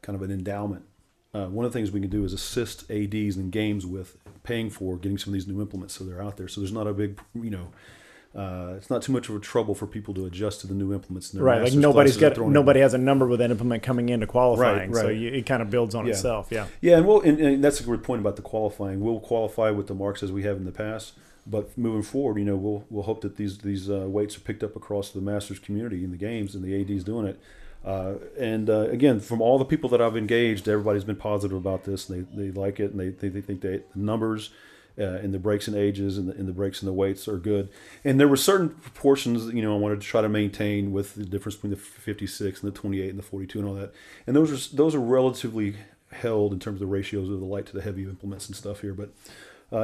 kind of an endowment, one of the things we can do is assist ADs in games with paying for getting some of these new implements so they're out there. So there's not a big, it's not too much of a trouble for people to adjust to the new implements. In their right, like nobody has a number with an implement coming into qualifying, right. So it kind of builds on itself. Yeah, yeah, and that's a good point about the qualifying. We'll qualify with the marks as we have in the past. But moving forward, we'll hope that these weights are picked up across the Masters community in the games and the ADs doing it. Again, from all the people that I've engaged, everybody's been positive about this. And they like it, and they think the numbers and the breaks and ages and the breaks and the weights are good. And there were certain proportions, I wanted to try to maintain with the difference between the 56 and the 28 and the 42 and all that. And those are relatively held in terms of the ratios of the light to the heavy implements and stuff here. But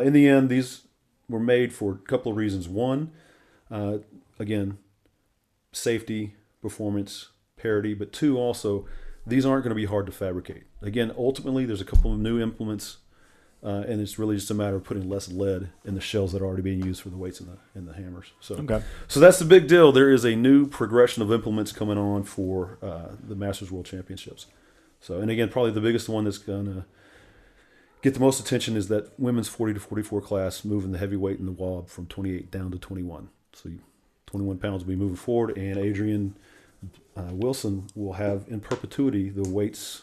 in the end, these were made for a couple of reasons. One, again, safety, performance, parity. But two, also, these aren't going to be hard to fabricate. Again, ultimately, there's a couple of new implements, and it's really just a matter of putting less lead in the shells that are already being used for the weights and the hammers. So that's the big deal. There is a new progression of implements coming on for the Masters World Championships. So, and again, probably the biggest one that's going to get the most attention is that women's 40 to 44 class, moving the heavyweight and the WOB from 28 down to 21. So 21 pounds will be moving forward, and Adrian Wilson will have in perpetuity the weights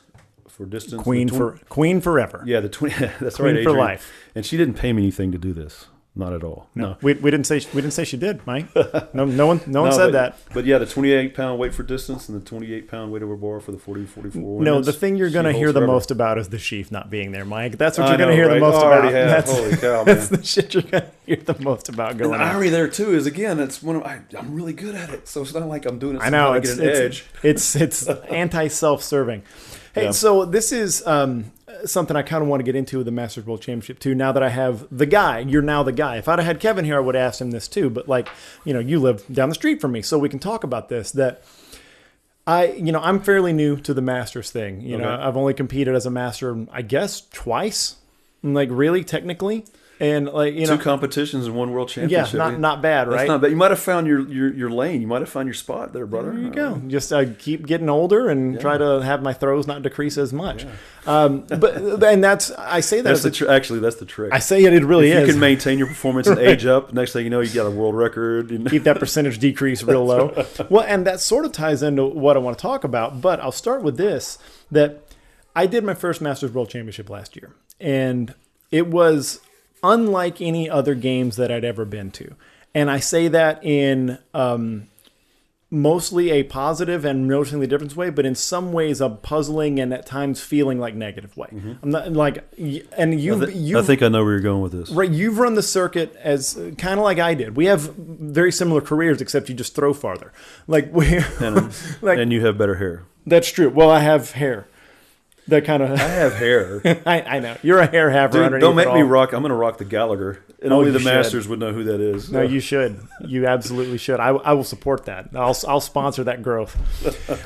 for distance. Queen forever. Yeah, that's queen right, Adrian. For life. And she didn't pay me anything to do this. Not at all. No. We didn't say she did, Mike. No one said that. But yeah, the 28-pound weight for distance and the 28-pound weight over bar for the 40 to 44 women's. No, the thing you're going to hear the most about is the sheaf not being there, Mike. That's what you're going to hear the most about. Holy cow, man. That's the shit you're going to hear the most about going on. The irony there too is, again, it's I'm really good at it, so it's not like I'm doing it. I know to get an edge. It's anti-self-serving. Hey, so this is something I kind of want to get into with the Masters World Championship too. Now that I have the guy, you're now the guy. If I'd have had Kevin here, I would have asked him this too. But you live down the street from me, so we can talk about this. That I'm fairly new to the Masters thing. You know, I've only competed as a Master, I guess, twice. Like really, technically. And two competitions and one world championship. Yeah, not bad, right? That's not bad. You might have found your lane. You might have found your spot there, brother. There you go. Just keep getting older and try to have my throws not decrease as much. Yeah. I say that. That's the trick. I say it really is. You can maintain your performance and age up. Next thing you know, you got a world record. Keep that percentage decrease real low. Right. Well, and that sort of ties into what I want to talk about. But I'll start with this: that I did my first Masters World Championship last year, and it was unlike any other games that I'd ever been to. And I say that in mostly a positive and noticing the difference way, but in some ways a puzzling and at times feeling like negative way. Mm-hmm. I'm not like, and I think I know where you're going with this. Right. You've run the circuit as kind of like I did. We have very similar careers, except you just throw farther. And you have better hair. That's true. Well, I have hair. That kind of. I have hair. I know you're a hair haver. Dude, don't make me rock. I'm going to rock the Gallagher, and only the Masters would know who that is. No, you should. You absolutely should. I will support that. I'll sponsor that growth.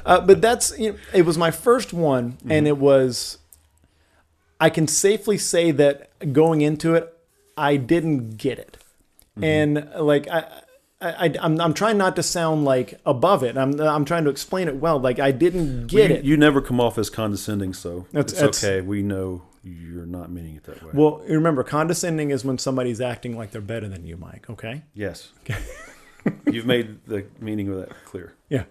But that's it was my first one, and it was. I can safely say that going into it, I didn't get it, and I'm trying not to sound like above it. I'm trying to explain it well. Like I didn't get it. You never come off as condescending, so it's okay. We know you're not meaning it that way. Well, remember, condescending is when somebody's acting like they're better than you, Mike. Okay. Yes. Okay. You've made the meaning of that clear. Yeah.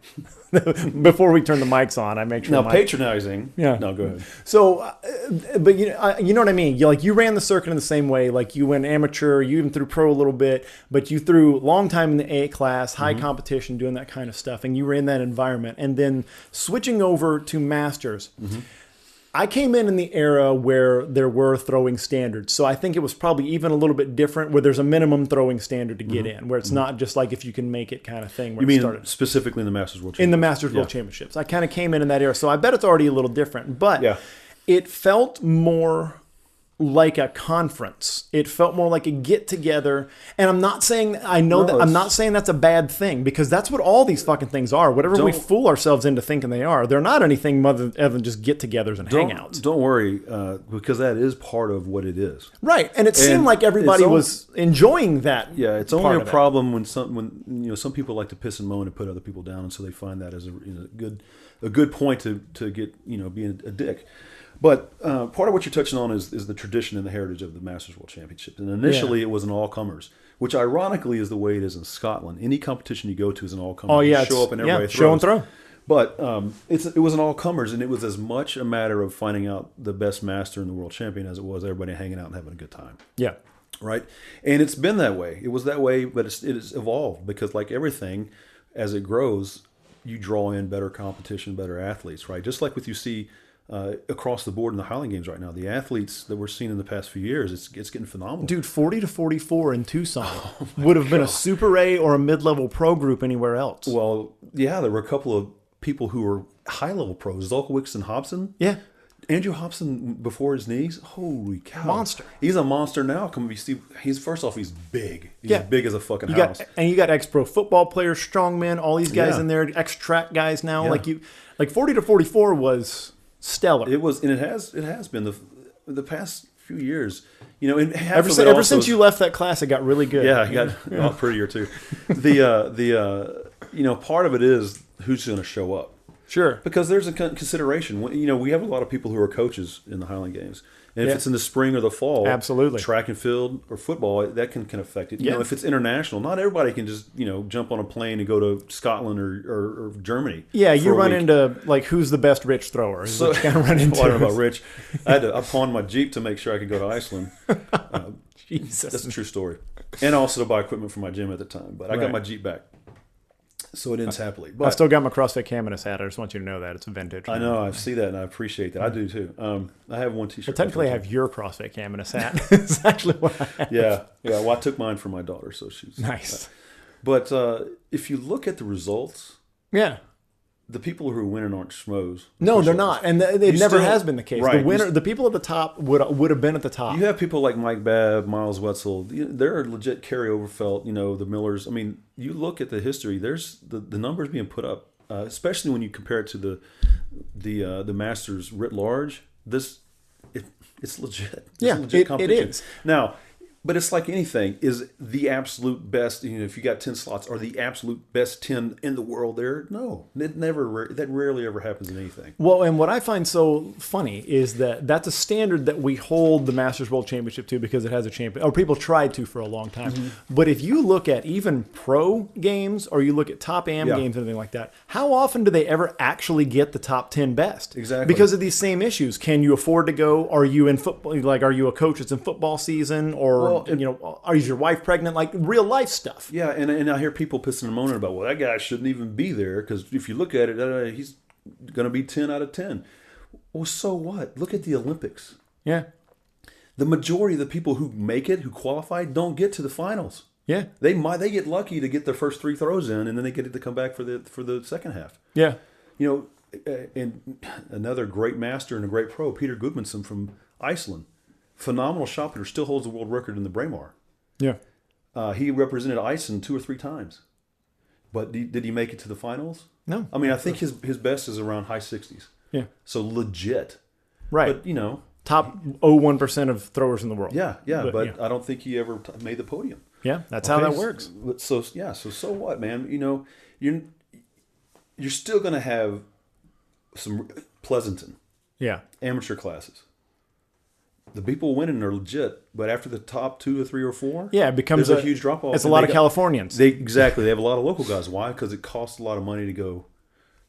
Before we turn the mics on, I make sure. Now, patronizing. Yeah. No, go ahead. So, but you know what I mean? You ran the circuit in the same way. Like you went amateur, you even threw pro a little bit, but you threw long time in the A class, high competition, doing that kind of stuff. And you were in that environment. And then switching over to Masters. I came in the era where there were throwing standards. So I think it was probably even a little bit different where there's a minimum throwing standard to get in, where it's not just like if you can make it kind of thing. Where you mean specifically in the Masters World Championships? In the Masters World Championships. I kind of came in that era. So I bet it's already a little different. But it felt more like a conference. It felt more like a get together. And I'm not saying I'm not saying that's a bad thing, because that's what all these fucking things are. Whatever we fool ourselves into thinking they are, they're not anything other than just get-togethers and hangouts. Don't worry, because that is part of what it is. Right, and it seemed like everybody was enjoying that. Yeah, it's only a problem when some people like to piss and moan and put other people down, and so they find that as a good point to get being a dick. But part of what you're touching on is the tradition and the heritage of the Masters World Championship. And initially it was an all-comers, which ironically is the way it is in Scotland. Any competition you go to is an all-comers. Oh, yeah. You show up and everybody throws. Show and throw. But it was an all-comers, and it was as much a matter of finding out the best master and the world champion as it was everybody hanging out and having a good time. Yeah. Right? And it's been that way. It was that way, but it has evolved, because like everything, as it grows, you draw in better competition, better athletes, right? Just like what you see across the board in the Highland Games right now, the athletes that we're seeing in the past few years, it's getting phenomenal. Dude, 40 to 44 in Tucson would have been a Super A or a mid-level pro group anywhere else. Well, yeah, there were a couple of people who were high-level pros. Zolkowicz and Hobson. Yeah. Andrew Hobson before his knees. Holy cow. Monster. He's a monster now. He's first off, he's big. He's big as a fucking house. You got ex-pro football players, strongmen, all these guys in there, ex-track guys now. Yeah. Like 40 to 44 was stellar. It was, and it has been the past few years. And ever since you left that class, it got really good. Yeah, it got a lot prettier too. Part of it is who's going to show up. Sure. Because there's a consideration. We have a lot of people who are coaches in the Highland Games. And if it's in the spring or the fall, absolutely, track and field or football, that can affect it. If it's international, not everybody can just, jump on a plane and go to Scotland or Germany. Yeah, you run into, like, who's the best rich thrower. So, you kind of run into. I don't know about rich. I pawned my Jeep to make sure I could go to Iceland. Jesus. That's a true story. And also to buy equipment for my gym at the time. But I got my Jeep back. So it ends happily. But I still got my CrossFit Caminus hat. I just want you to know that. It's a vintage. I know. I see that, and I appreciate that. I do, too. I have one T-shirt. Well, technically, I have your CrossFit Caminus hat. It's actually what I have. Yeah. Well, I took mine for my daughter, so she's... Nice. But if you look at the results... Yeah. The people who are winning aren't schmoes. No, they're not, and it never has been the case. Right. The people at the top would have been at the top. You have people like Mike Babb, Miles Wetzel. They're legit carryover felt. The Millers. I mean, you look at the history. There's the numbers being put up, especially when you compare it to the Masters writ large. It's legit. It's legit competition. It is Now, but it's like anything. Is the absolute best? If you got 10 slots, are the absolute best 10 in the world there? No, that rarely ever happens in anything. Well, and what I find so funny is that that's a standard that we hold the Masters World Championship to, because it has a champion, or people tried to for a long time. Mm-hmm. But if you look at even pro games, or you look at top AM games, and anything like that, how often do they ever actually get the top 10 best? Exactly. Because of these same issues. Can you afford to go? Are you in football? Like, are you a coach that's in football season, or is your wife pregnant? Like real life stuff. Yeah, and I hear people pissing and moaning about, well, that guy shouldn't even be there, because if you look at it, he's going to be 10 out of 10. Well, so what? Look at the Olympics. Yeah. The majority of the people who make it, who qualify, don't get to the finals. Yeah. They get lucky to get their first 3 throws in, and then they get it to come back for the second half. Yeah. And another great master and a great pro, Peter Goodmanson from Iceland. Phenomenal shot putter, still holds the world record in the Braemar. Yeah. He represented Iceland 2 or 3 times. But did he make it to the finals? No. I mean, I think his best is around high 60s. Yeah. So legit. Right. But, top 0.1% of throwers in the world. Yeah, but I don't think he ever made the podium. Yeah, that's how that works. So what, man? You're still going to have some Pleasanton. Yeah. Amateur classes. The people winning are legit, but after the top 2 or 3 or 4, it becomes a huge drop off. It's a lot of Californians. They have a lot of local guys. Why? Because it costs a lot of money to go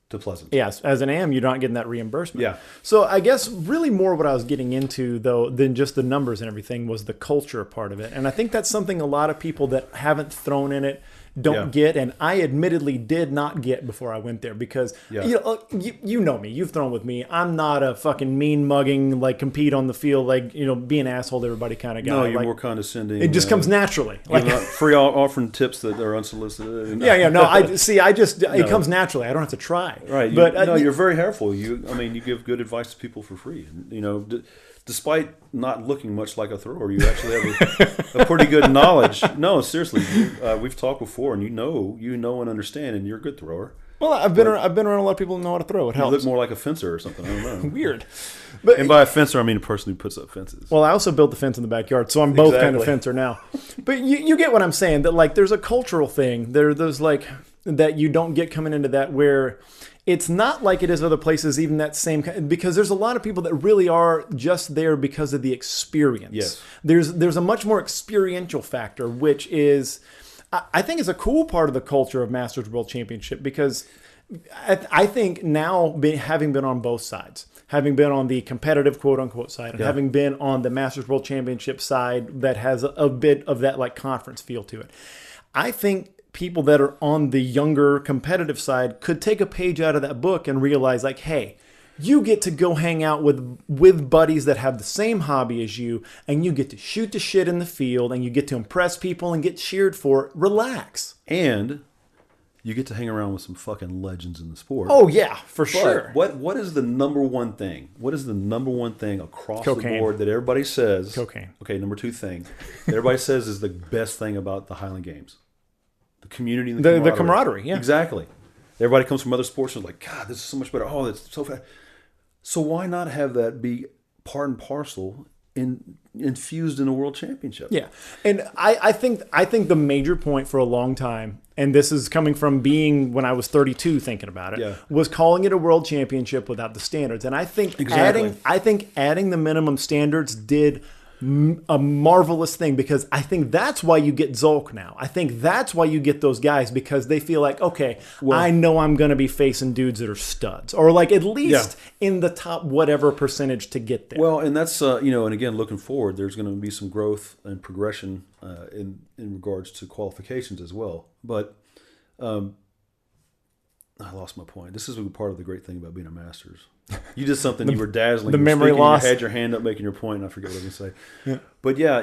to Pleasanton. Yes, as an AM, you're not getting that reimbursement. Yeah. So I guess really more what I was getting into, though, than just the numbers and everything, was the culture part of it. And I think that's something a lot of people that haven't thrown in it don't get, and I admittedly did not get before I went there because you know me, you've thrown with me. I'm not a fucking mean mugging, like compete on the field, like be an asshole to everybody kind of guy. No, you're like, more condescending. It just comes naturally. Like free offering tips that are unsolicited. No, it comes naturally. I don't have to try. Right, but you're very helpful. You give good advice to people for free. Despite not looking much like a thrower, you actually have a pretty good knowledge. No, seriously, we've talked before, and you know and understand, and you're a good thrower. Well, I've been around a lot of people who know how to throw. It helps. You look more like a fencer or something. I don't know. Weird. And by a fencer, I mean a person who puts up fences. Well, I also built the fence in the backyard, so I'm both kind of fencer now. But you get what I'm saying, that like there's a cultural thing. There's like that you don't get coming into that where it's not like it is other places, even that same because there's a lot of people that really are just there because of the experience. Yes. There's a much more experiential factor, which is I think is a cool part of the culture of Masters World Championship because I think now having been on both sides, having been on the competitive quote unquote side and having been on the Masters World Championship side that has a bit of that like conference feel to it, I think people that are on the younger competitive side could take a page out of that book and realize like, hey, you get to go hang out with buddies that have the same hobby as you, and you get to shoot the shit in the field, and you get to impress people and get cheered for it. Relax. And you get to hang around with some fucking legends in the sport. Oh, yeah, for sure. What is the number one thing? What is the number one thing across the board that everybody says? Cocaine. Okay, number two thing that everybody says is the best thing about the Highland Games. The community and the camaraderie, yeah. Exactly. Everybody comes from other sports and is like, God, this is so much better. Oh, that's so fast. So why not have that be part and parcel infused in a world championship? Yeah. And I think the major point for a long time, and this is coming from being when I was 32 thinking about it, was calling it a world championship without the standards. And I think adding the minimum standards did a marvelous thing because I think that's why you get Zolk now. I think that's why you get those guys because they feel like, okay, I know I'm going to be facing dudes that are studs or like at least in the top whatever percentage to get there. Well, and that's, and again, looking forward, there's going to be some growth and progression in regards to qualifications as well. But I lost my point. This is part of the great thing about being a Masters. You did something, you were dazzling. The memory loss. You had your hand up making your point, and I forget what I was going to say. Yeah. But yeah,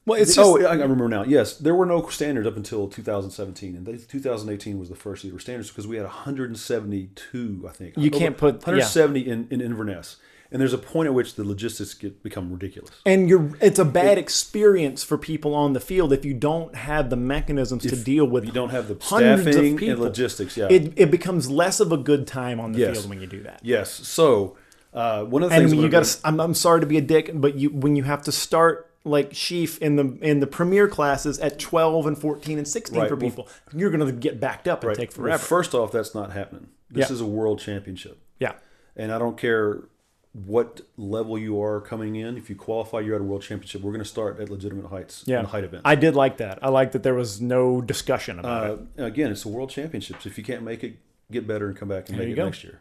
well, it's just, I remember now. Yes, there were no standards up until 2017, and 2018 was the first year there were standards because we had 172, I think. You can't put 170 in Inverness. And there's a point at which the logistics become ridiculous. And it's a bad experience for people on the field if you don't have the mechanisms to deal with. You don't have the staffing and logistics. Yeah, it becomes less of a good time on the field when you do that. Yes. So one of the things, and you got. I'm sorry to be a dick, but when you have to start like sheaf in the premier classes at 12 and 14 and 16 for people, you're going to get backed up and take forever. Well, first off, that's not happening. This is a world championship. Yeah, and I don't care what level you are coming in. If you qualify, you're at a world championship. We're going to start at legitimate heights in the height event. I did like that. I like that there was no discussion about it. Again, it's a world championships. If you can't make it, get better and come back and make it next year.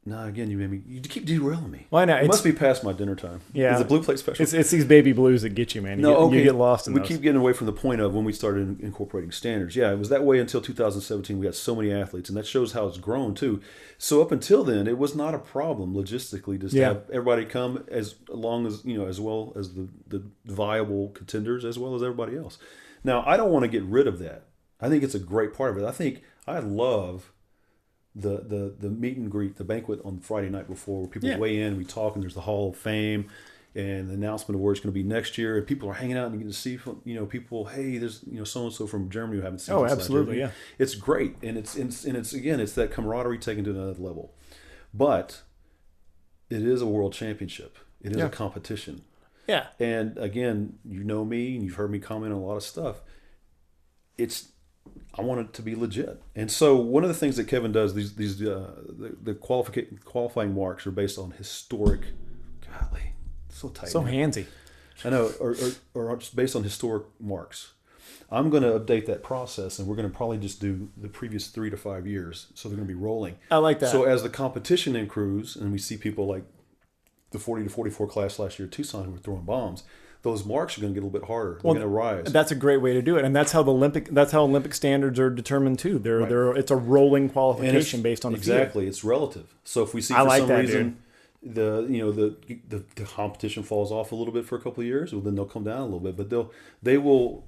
No, again, you keep derailing me. Why not? It must be past my dinner time. Yeah, it's a blue plate special. It's these baby blues that get you, man. You get lost in those. We keep getting away from the point of when we started incorporating standards. Yeah, it was that way until 2017. We had so many athletes, and that shows how it's grown too. So up until then, it was not a problem logistically just to have everybody come as long as as well as the viable contenders as well as everybody else. Now, I don't want to get rid of that. I think it's a great part of it. I love the meet and greet, the banquet on Friday night before, where people weigh in, we talk, and there's the Hall of Fame and the announcement of where it's going to be next year, and people are hanging out and you get to see people. Hey, there's so and so from Germany who haven't seen. Oh, absolutely, yeah. It's great, and it's again, it's that camaraderie taken to another level. But it is a world championship. It is a competition. Yeah. And again, you know me, and you've heard me comment on a lot of stuff. I want it to be legit, and so one of the things that Kevin does, the qualifying marks are based on historic. Golly, so tight, so handsy. I know, or just based on historic marks. I'm going to update that process, and we're going to probably just do the previous 3 to 5 years, so they're going to be rolling. I like that. So as the competition accrues, and we see people like the 40 to 44 class last year at Tucson who were throwing bombs, those marks are going to get a little bit harder. They're going to rise. That's a great way to do it, and that's how Olympic standards are determined too. It's a rolling qualification based on the exactly. field. It's relative. So if we see for some reason the competition falls off a little bit for a couple of years, well, then they'll come down a little bit, but they will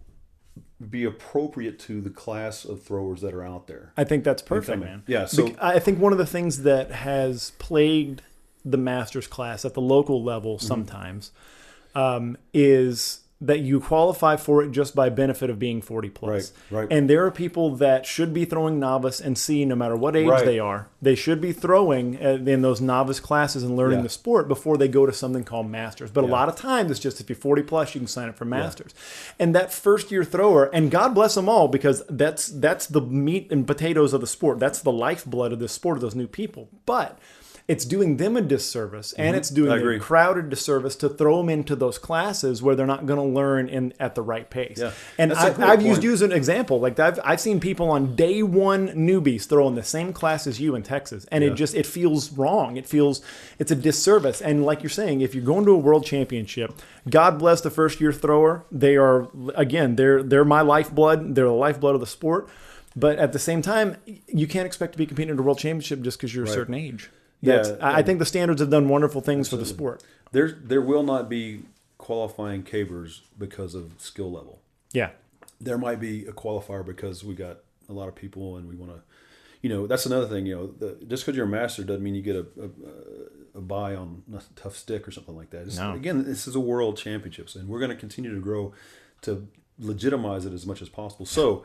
be appropriate to the class of throwers that are out there. I think that's perfect, man. Yeah. So I think one of the things that has plagued the Masters class at the local level sometimes is that you qualify for it just by benefit of being 40 plus. Right. And there are people that should be throwing novice and C no matter what age they are. They should be throwing in those novice classes and learning the sport before they go to something called Masters. But a lot of times it's just if you're 40 plus, you can sign up for Masters. And that first year thrower, and God bless them all, because that's the meat and potatoes of the sport. That's the lifeblood of the sport, of those new people. But it's doing them a disservice, and it's doing the crowd a disservice to throw them into those classes where they're not going to learn at the right pace. Yeah. And I've used you as an example. Like I've seen people on day one newbies throw in the same class as you in Texas, and it feels wrong. It's a disservice. And like you're saying, if you're going to a world championship, God bless the first year thrower. They are, again, they're my lifeblood. They're the lifeblood of the sport. But at the same time, you can't expect to be competing at a world championship just because you're a certain age. I think the standards have done wonderful things for the sport. There will not be qualifying cabers because of skill level. Yeah. There might be a qualifier because we got a lot of people and we want to, that's another thing, just because you're a master doesn't mean you get a buy on a tough stick or something like that. Again, this is a world championships, and we're going to continue to grow to legitimize it as much as possible. So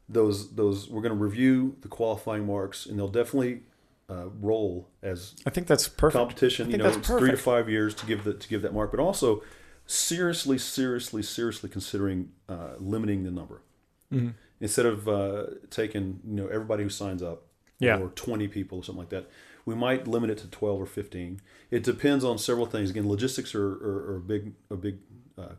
those we're going to review the qualifying marks, and they'll definitely roll as I think that's perfect. Competition. It's 3 to 5 years to give that mark, but also seriously considering limiting the number instead of taking everybody who signs up or 20 people or something like that. We might limit it to 12 or 15. It depends on several things. Again, logistics are a big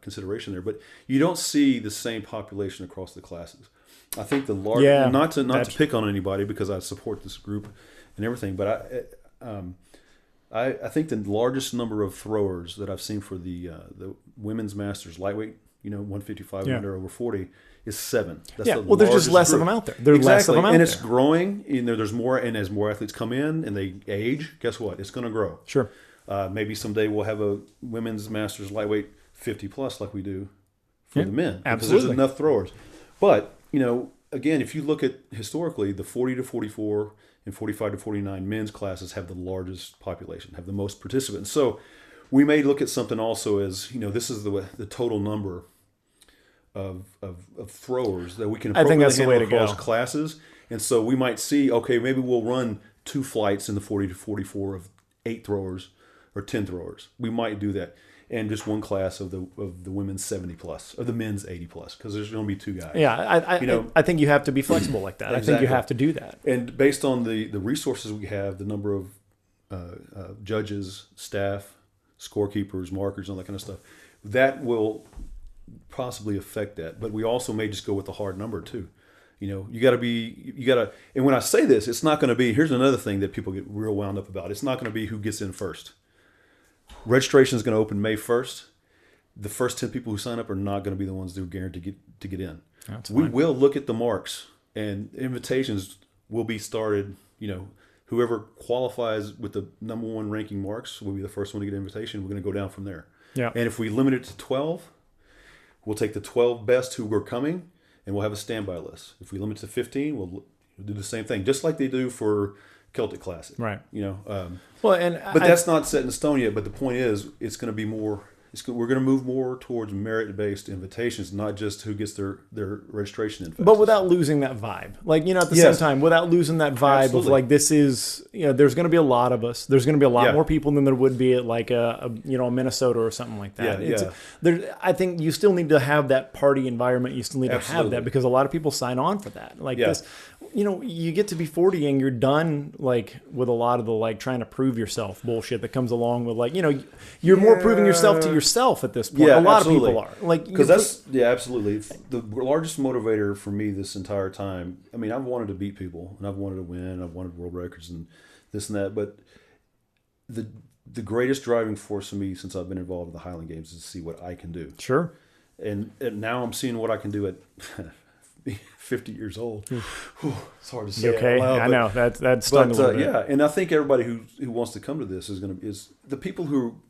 consideration there, but you don't see the same population across the classes. I think the large, not to pick on anybody because I support this group and everything, but I think the largest number of throwers that I've seen for the women's masters lightweight, 155 under over 40, is 7. That's there's just less of them out there. There's less of them out there, and it's growing. There's more, and as more athletes come in and they age, guess what? It's going to grow. Sure. Maybe someday we'll have a women's masters lightweight 50 plus like we do for the men. Absolutely. Because there's enough throwers. But again, if you look at historically, the 40 to 44 and 45 to 49 men's classes have the largest population, have the most participants. So we may look at something also as, this is the total number of throwers that we can appropriately handle across classes. And so we might see, okay, maybe we'll run 2 flights in the 40 to 44 of 8 throwers or 10 throwers. We might do that. And just one class of the women's 70 plus, or the men's 80 plus, because there's going to be 2 guys. Yeah, I think you have to be flexible like that. Exactly. I think you have to do that. And based on the resources we have, the number of judges, staff, scorekeepers, markers, all that kind of stuff, that will possibly affect that. But we also may just go with the hard number too. You got to. And when I say this, it's not going to be. Here's another thing that people get real wound up about. It's not going to be who gets in first. Registration is going to open May 1st. The first 10 people who sign up are not going to be the ones that are guaranteed to get in. We will look at the marks, and invitations will be started. Whoever qualifies with the number 1 ranking marks will be the first one to get an invitation. We're going to go down from there. Yeah. And if we limit it to 12, we'll take the 12 best who are coming, and we'll have a standby list. If we limit it to 15, we'll do the same thing, just like they do for Celtic Classic, right? But that's not set in stone yet. But the point is, it's going to be more. We're going to move more towards merit-based invitations, not just who gets their registration in. But without losing that vibe, at the same time, without losing that vibe of this is, there's going to be a lot of us. There's going to be a lot more people than there would be at a Minnesota or something like that. I think you still need to have that party environment. You still need to have that because a lot of people sign on for that. This, you get to be 40 and you're done with a lot of the trying to prove yourself bullshit that comes along with you're more proving yourself to yourself at this point. A lot of people are because that's absolutely the largest motivator for me this entire time. I mean, I've wanted to beat people and I've wanted to win. I've wanted world records and this and that, but the greatest driving force for me since I've been involved in the Highland Games is to see what I can do. Sure. And now I'm seeing what I can do at 50 years old. It's hard to say. Okay, loud, I know that's stung a little bit. Yeah, and I think everybody who wants to come to this is the people who.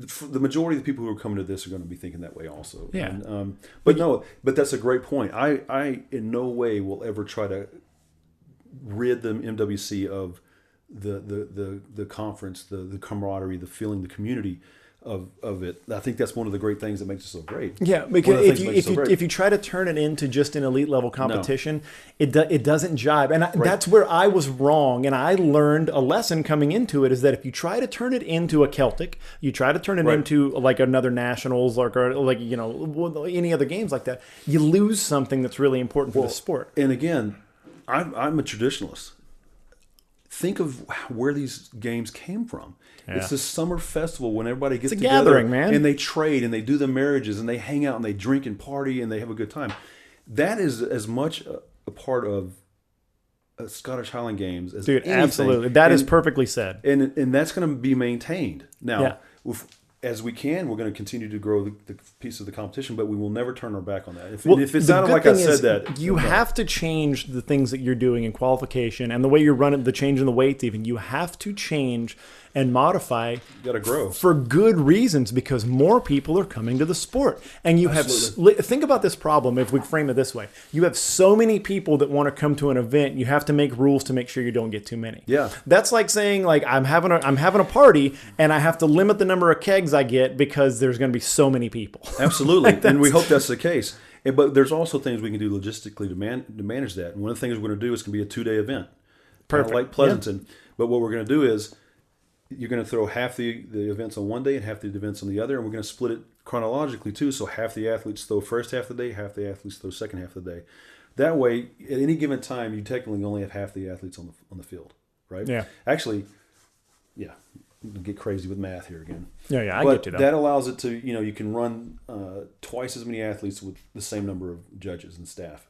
The majority of the people who are coming to this are going to be thinking that way also. Yeah. And, but that's a great point. I in no way will ever try to rid the MWC of the conference, the camaraderie, the feeling, the community of it. I think that's one of the great things that makes it so great. Yeah, because if you try to turn it into just an elite level competition, it doesn't jibe. And that's where I was wrong. And I learned a lesson coming into it is that if you try to turn it into a Celtic, you try to turn it into like another nationals or like any other games like that, you lose something that's really important for the sport. And again, I'm a traditionalist. Think of where these games came from. Yeah. It's this summer festival when everybody gets together, gathering, man, and they trade and they do the marriages and they hang out and they drink and party and they have a good time. That is as much a part of Scottish Highland Games as anything. Absolutely. That is perfectly said. And that's going to be maintained. Now, as we can, we're going to continue to grow the piece of the competition, but we will never turn our back on that. If it sounded like I said that, you have to change the things that you're doing in qualification and the way you're running, the change in the weights even. You have to change and modify. You got to grow for good reasons because more people are coming to the sport. And you think about this problem if we frame it this way. You have so many people that want to come to an event. You have to make rules to make sure you don't get too many. Yeah, that's like saying like I'm having a party and I have to limit the number of kegs I get because there's going to be so many people. Absolutely, and we hope that's the case. But there's also things we can do logistically to manage that. And one of the things we're going to do is going to be a 2-day event, perfect, like Pleasanton. Yeah. But what we're going to do is you're going to throw half the events on one day and half the events on the other, and we're going to split it chronologically too. So half the athletes throw first half of the day, half the athletes throw second half of the day. That way, at any given time, you technically only have half the athletes on the field, right? Yeah. Actually, yeah. Get crazy with math here again. I get you. That allows it to, you can run twice as many athletes with the same number of judges and staff.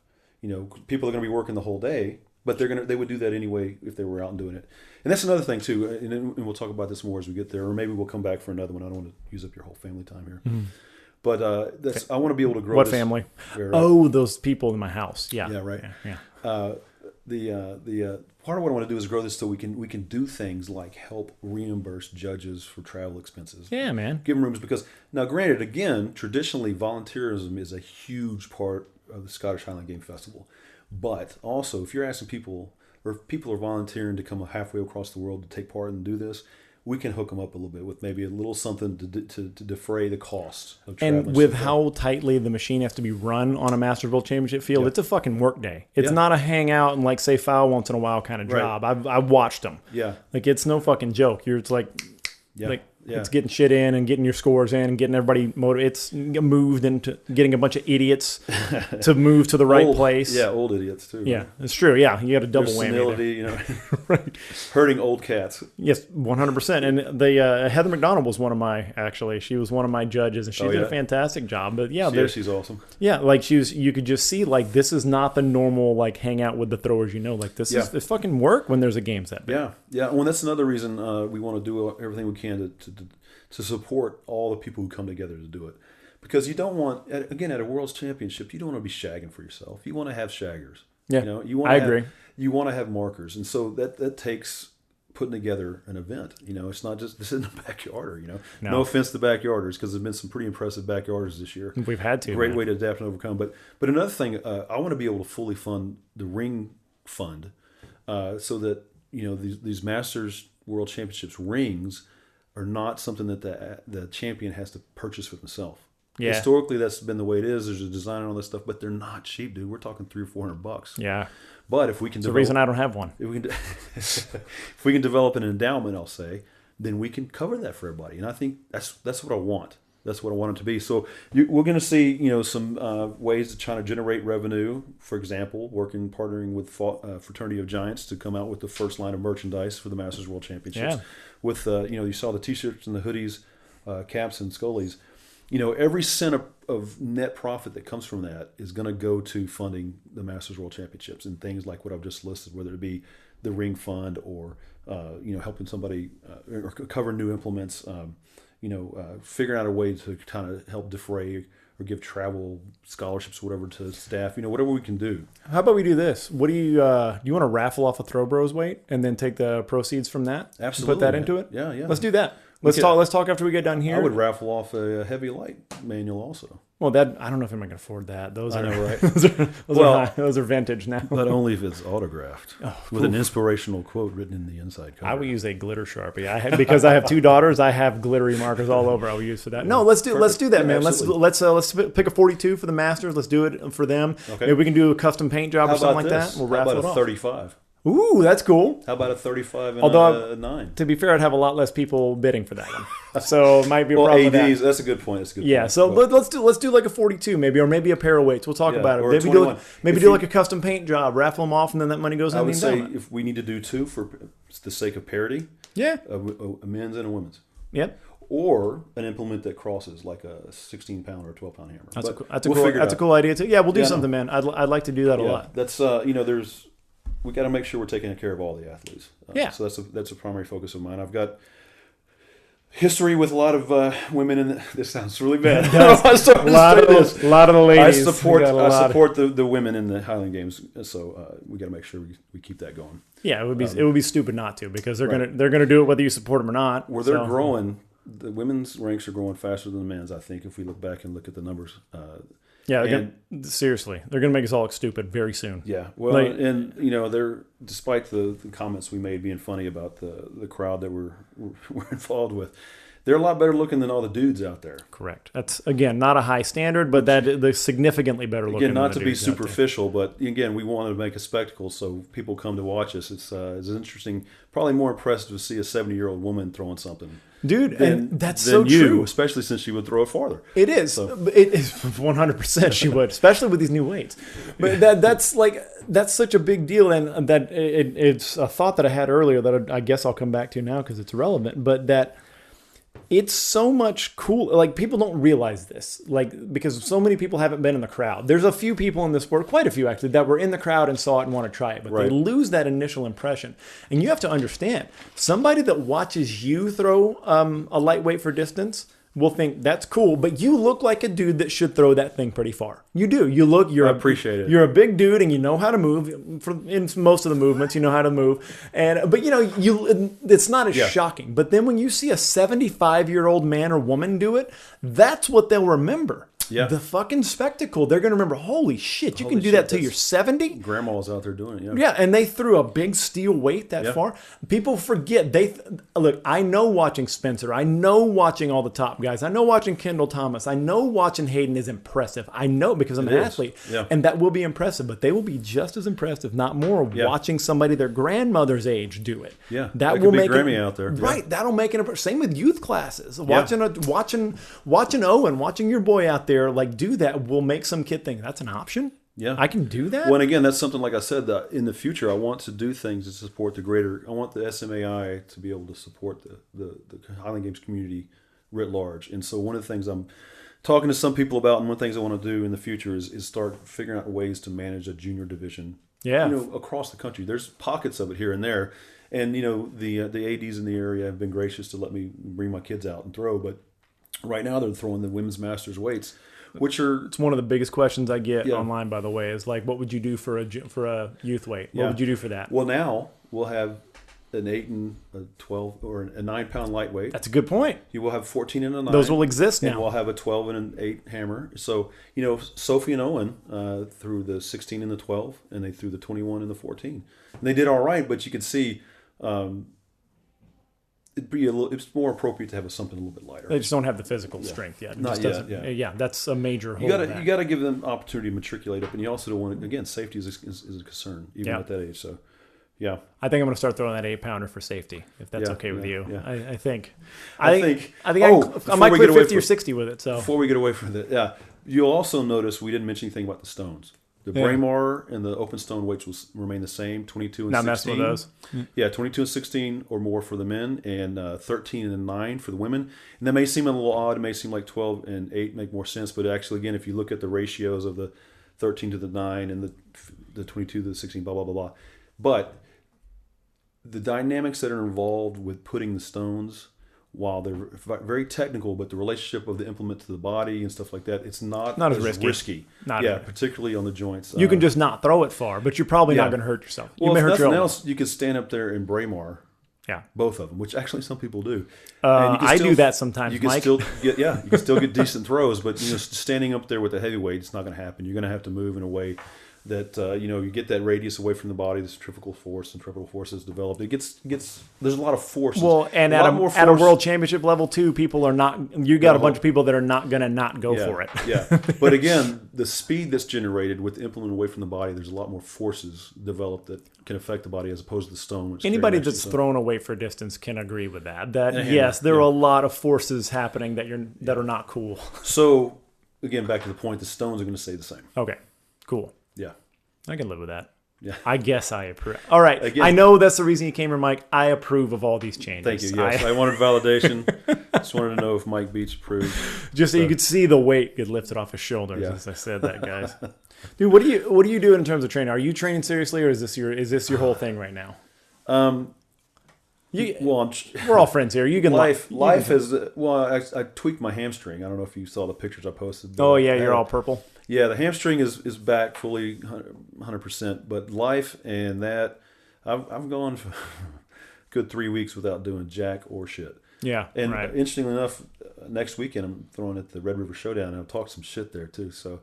People are going to be working the whole day, but they would do that anyway if they were out and doing it. And that's another thing too. And we'll talk about this more as we get there, or maybe we'll come back for another one. I don't want to use up your whole family time here. Mm-hmm. But I want to be able to grow. What family? Those people in my house. Yeah. Yeah. Right. Yeah. The part of what I want to do is grow this so we can do things like help reimburse judges for travel expenses. Yeah, man. Give them rooms because now, granted, again, traditionally volunteerism is a huge part of the Scottish Highland Game Festival. But also, if you're asking people, or if people are volunteering to come halfway across the world to take part and do this, we can hook them up a little bit with maybe a little something to defray the cost of traveling. And with how tightly the machine has to be run on a Masters World Championship field, it's a fucking work day. It's not a hang out and like say foul once in a while kind of job. Right. I've watched them. Yeah, like it's no fucking joke. It's like it's getting shit in and getting your scores in and getting everybody motivated. It's moved into getting a bunch of idiots to move to the right place. Yeah, old idiots too. Yeah, it's true. Yeah, you got a double whammy there. Right. Hurting old cats. Yes, 100%. And the Heather McDonald was she was one of my judges, and she did a fantastic job. But she's awesome. Yeah, like you could just see like this is not the normal like hang out with the throwers. Like this is it's fucking work when there's a game set. Yeah. Well, that's another reason we want to do everything we can to support all the people who come together to do it. Because you don't want, again, at a World's Championship, you don't want to be shagging for yourself. You want to have shaggers. Yeah, I agree. You want to have markers. And so that takes putting together an event. It's not just this isn't a backyarder, No offense to backyarders, because there's been some pretty impressive backyarders this year. We've had to. Great way to adapt and overcome. But another thing, I want to be able to fully fund the ring fund so that, these Masters World Championships rings are not something that the champion has to purchase for himself. Yeah. Historically, that's been the way it is. There's a design and all this stuff, but they're not cheap, dude. We're talking $300 or $400. Yeah. But if we can, it's the reason I don't have one. If we can develop an endowment, I'll say, then we can cover that for everybody. And I think that's what I want. That's what I want it to be. So we're going to see, some ways to try to generate revenue. For example, partnering with Fraternity of Giants to come out with the first line of merchandise for the Masters World Championships. Yeah. With you saw the T-shirts and the hoodies, caps and scullies. every cent of net profit that comes from that is going to go to funding the Masters World Championships and things like what I've just listed, whether it be the ring fund or helping somebody or cover new implements, figuring out a way to kind of help defray or give travel scholarships, whatever, to staff, whatever we can do. How about we do this? What do you want to raffle off a Throw Bros weight and then take the proceeds from that? Absolutely. Put that into it? Yeah. Let's do that. Let's talk after we get done here. I would raffle off a heavy light manual also. Well, I don't know if anybody can afford that. Those I are, know, right? those are vintage now. But only if it's autographed with an inspirational quote written in the inside cover. I will use a glitter Sharpie. Because I have 2 daughters, I have glittery markers all over. I will use for that. No, let's do that, man. Let's pick a 42 for the Masters. Let's do it for them. Okay. Maybe we can do a custom paint job or something like that. We'll raffle it off. How about a 35? Ooh, that's cool. How about a 35 and a 9? To be fair, I'd have a lot less people bidding for that one, so it might be a problem. ADs, that's a good point. So let's do like a 42 maybe, or maybe a pair of weights. We'll talk about it. Maybe do like a custom paint job, raffle them off, and then that money goes in. I would say if we need to do 2 for the sake of parity, a men's and a women's. Yep. Or an implement that crosses, like a 16-pound or a 12-pound hammer. That's a cool idea too. Yeah, we'll do something, man. I'd like to do that a lot. That's we got to make sure we're taking care of all the athletes. So that's a primary focus of mine. I've got history with a lot of women in this sounds really bad. A lot of the ladies. I support the women in the Highland Games, so we got to make sure we keep that going. Yeah, it would be stupid not to, because they're gonna do it whether you support them or not. Where they're growing, the women's ranks are growing faster than the men's. I think if we look back and look at the numbers. Seriously, they're going to make us all look stupid very soon. Yeah, well, and they're, despite the comments we made being funny about the crowd that we're involved with, they're a lot better looking than all the dudes out there. Correct. That's, again, not a high standard, but they're significantly better looking. Again, not to be superficial, but again, we wanted to make a spectacle so people come to watch us. It's interesting, probably more impressive to see a 70-year-old woman throwing something. Dude, and that's so true. Especially since she would throw it farther. It is. So. It is 100% she would, especially with these new weights. But that's such a big deal, and that it's a thought that I had earlier that I guess I'll come back to now because it's relevant, but that it's so much cool. Like, people don't realize this, because so many people haven't been in the crowd. There's a few people in this sport, quite a few actually, that were in the crowd and saw it and want to try it, but they lose that initial impression. And you have to understand, somebody that watches you throw a lightweight for distance will think that's cool, but you look like a dude that should throw that thing pretty far. You do. I appreciate it. You're a big dude, and you know how to move. In most of the movements, you know how to move. But it's not as shocking. But then when you see a 75-year-old man or woman do it, that's what they'll remember. Yeah. The fucking spectacle. They're going to remember, holy shit, you can do that till you're 70? Grandma's out there doing it, yeah. Yeah, and they threw a big steel weight that far. People forget. Look, I know watching Spencer. I know watching all the top guys. I know watching Kendall Thomas. I know watching Hayden is impressive. I know because I'm an athlete. Yeah. And that will be impressive. But they will be just as impressed, if not more, watching somebody their grandmother's age do it. Yeah, that will make Grammy out there. Right, that'll make it. Same with youth classes. Watching Owen, watching your boy out there do that will make some kid think that's an option. Yeah, I can do that. Well, and again, that's something, like I said, that in the future I want to do things to support the greater. I want the SMAI to be able to support the Highland Games community writ large. And so one of the things I'm talking to some people about, and one of the things I want to do in the future is start figuring out ways to manage a junior division. Yeah, across the country. There's pockets of it here and there, and the ADs in the area have been gracious to let me bring my kids out and throw. But right now they're throwing the women's masters weights. It's one of the biggest questions I get online, by the way, is what would you do for a youth weight? What would you do for that? Well, now we'll have an 8 and a 12 or a 9-pound lightweight. That's a good point. You will have 14 and a 9. Those will exist now. And we'll have a 12 and an 8 hammer. So, Sophie and Owen threw the 16 and the 12, and they threw the 21 and the 14. And they did all right, but you could see it's more appropriate to have something a little bit lighter. They just don't have the physical strength yet. Not yet. Yeah, that's a major hole. You got to give them opportunity to matriculate up, and you also don't want to. Again, safety is a concern even at that age. So, yeah, I think I'm going to start throwing that 8-pounder for safety, if that's okay with you. Yeah. I think I might quit 50 or 60 with it. So before we get away from it, you'll also notice we didn't mention anything about the stones. The Braemar and the open stone weights will remain the same, 22 and 16. Not messing with those. Yeah, 22 and 16 or more for the men, and 13 and 9 for the women. And that may seem a little odd. It may seem like 12 and 8 make more sense, but actually, again, if you look at the ratios of the 13 to the 9 and the 22 to the 16, blah, blah, blah, blah. But the dynamics that are involved with putting the stones, while they're very technical, but the relationship of the implement to the body and stuff like that, it's not as risky. Particularly on the joints. You can just not throw it far, but you're probably not going to hurt yourself. You may hurt your nothing else, you could stand up there in Braemar. Yeah, both of them, which actually some people do. I do that sometimes. You can still get decent throws, but standing up there with the heavyweight, it's not going to happen. You're going to have to move in a way that you get that radius away from the body. The centrifugal force and centrifugal force is developed. It gets there's a lot of force. Well, and at a world championship level too, people are not. You got a bunch of people that are not going to not go for it. Yeah, but again, the speed that's generated with the implement away from the body, there's a lot more forces developed that can affect the body as opposed to the stone. Anybody that's thrown away for distance can agree with that. Yes, there are a lot of forces happening that are not cool. So again, back to the point, the stones are going to stay the same. Okay, cool. Yeah. I can live with that. Yeah. I guess I approve. All right. Again, I know that's the reason you came here, Mike. I approve of all these changes. Thank you. Yes. I wanted validation. Just wanted to know if Mike Beach approved. Just so you could see the weight get lifted off his shoulders as I said that, guys. Dude, what do you do in terms of training? Are you training seriously, or is this your whole thing right now? We're all friends here. You can life has I tweaked my hamstring. I don't know if you saw the pictures I posted. Oh yeah, you're all purple. Yeah, the hamstring is back fully 100%. But life and that, I've gone for a good 3 weeks without doing jack or shit. Yeah, and interestingly enough, next weekend I'm throwing at the Red River Showdown, and I'll talk some shit there too. So.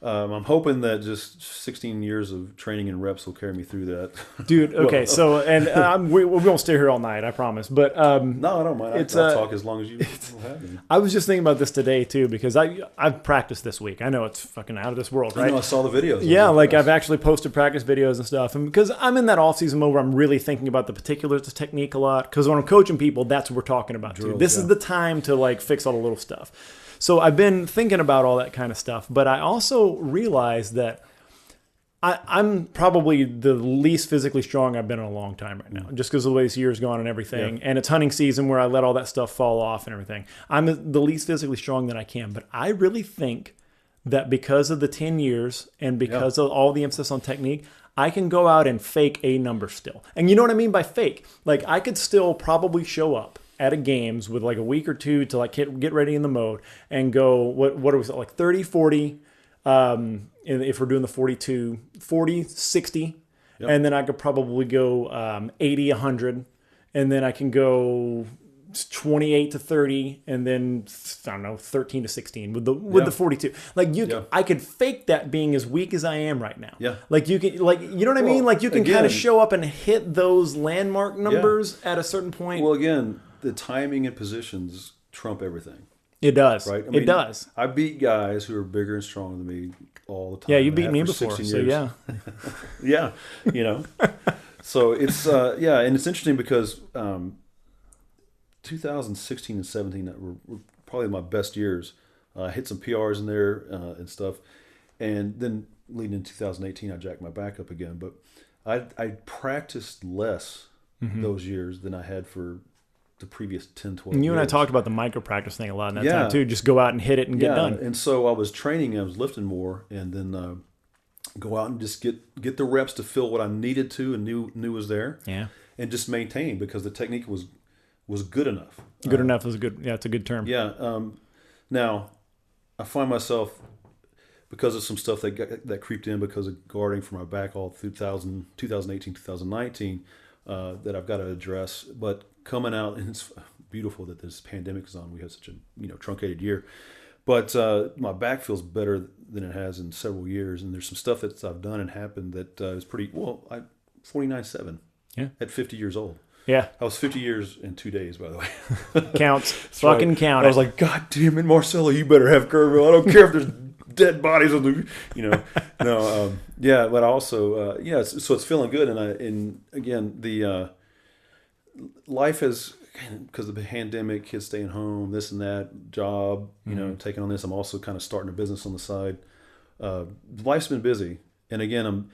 I'm hoping that just 16 years of training and reps will carry me through that. Dude, okay, so, and we won't stay here all night, I promise. But no, I don't mind. I'll talk as long as you have me. I was just thinking about this today, too, because I've practiced this week. I know it's fucking out of this world, right? I saw the videos. Yeah, I've actually posted practice videos and stuff. And because I'm in that off-season mode where I'm really thinking about the particulars of technique a lot. Because when I'm coaching people, that's what we're talking about, too. This is the time to, fix all the little stuff. So I've been thinking about all that kind of stuff, but I also realized that I'm probably the least physically strong I've been in a long time right now, just because of the way this year's gone and everything. Yeah. And it's hunting season where I let all that stuff fall off and everything. I'm the least physically strong that I can, but I really think that because of the 10 years and because of all the emphasis on technique, I can go out and fake a number still. And you know what I mean by fake? I could still probably show up at a games with a week or two to get ready in the mode and go, what was it, 30, 40, if we're doing the 42, 40, 60, and then I could probably go 80, 100, and then I can go 28 to 30, and then, I don't know, 13 to 16 with the 42. I could fake that being as weak as I am right now. Yeah. You can, you know what I mean? You can kind of show up and hit those landmark numbers at a certain point. Well, again, the timing and positions trump everything. It does. Right? It does. I beat guys who are bigger and stronger than me all the time. Yeah, you beat me before, so yeah. Yeah, So it's, and it's interesting because 2016 and 17 were probably my best years. I hit some PRs in there and stuff. And then leading into 2018, I jacked my back up again. But I practiced less those years than I had for the previous 10, 12 and you years. And I talked about the micro practice thing a lot in that time too. Just go out and hit it and get done. And so I was training, I was lifting more, and then go out and just get the reps to feel what I needed to and knew was there. Yeah. And just maintain because the technique was good enough. Good enough is it's a good term. Yeah. Now, I find myself, because of some stuff that creeped in because of guarding for my back all through 2018, 2019, that I've got to address. But coming out, and it's beautiful that this pandemic is on. We had such a truncated year. But my back feels better than it has in several years. And there's some stuff that I've done and happened that is pretty, 49.7 at 50 years old. Yeah. I was 50 years in 2 days, by the way. Counts. Fucking count. I was like, God damn it, Marcelo, you better have curve. I don't care if there's dead bodies on the, but also, so it's feeling good. And again, the life has, because of the pandemic, kids staying home, this and that, job, taking on this. I'm also kind of starting a business on the side. Life's been busy. And again,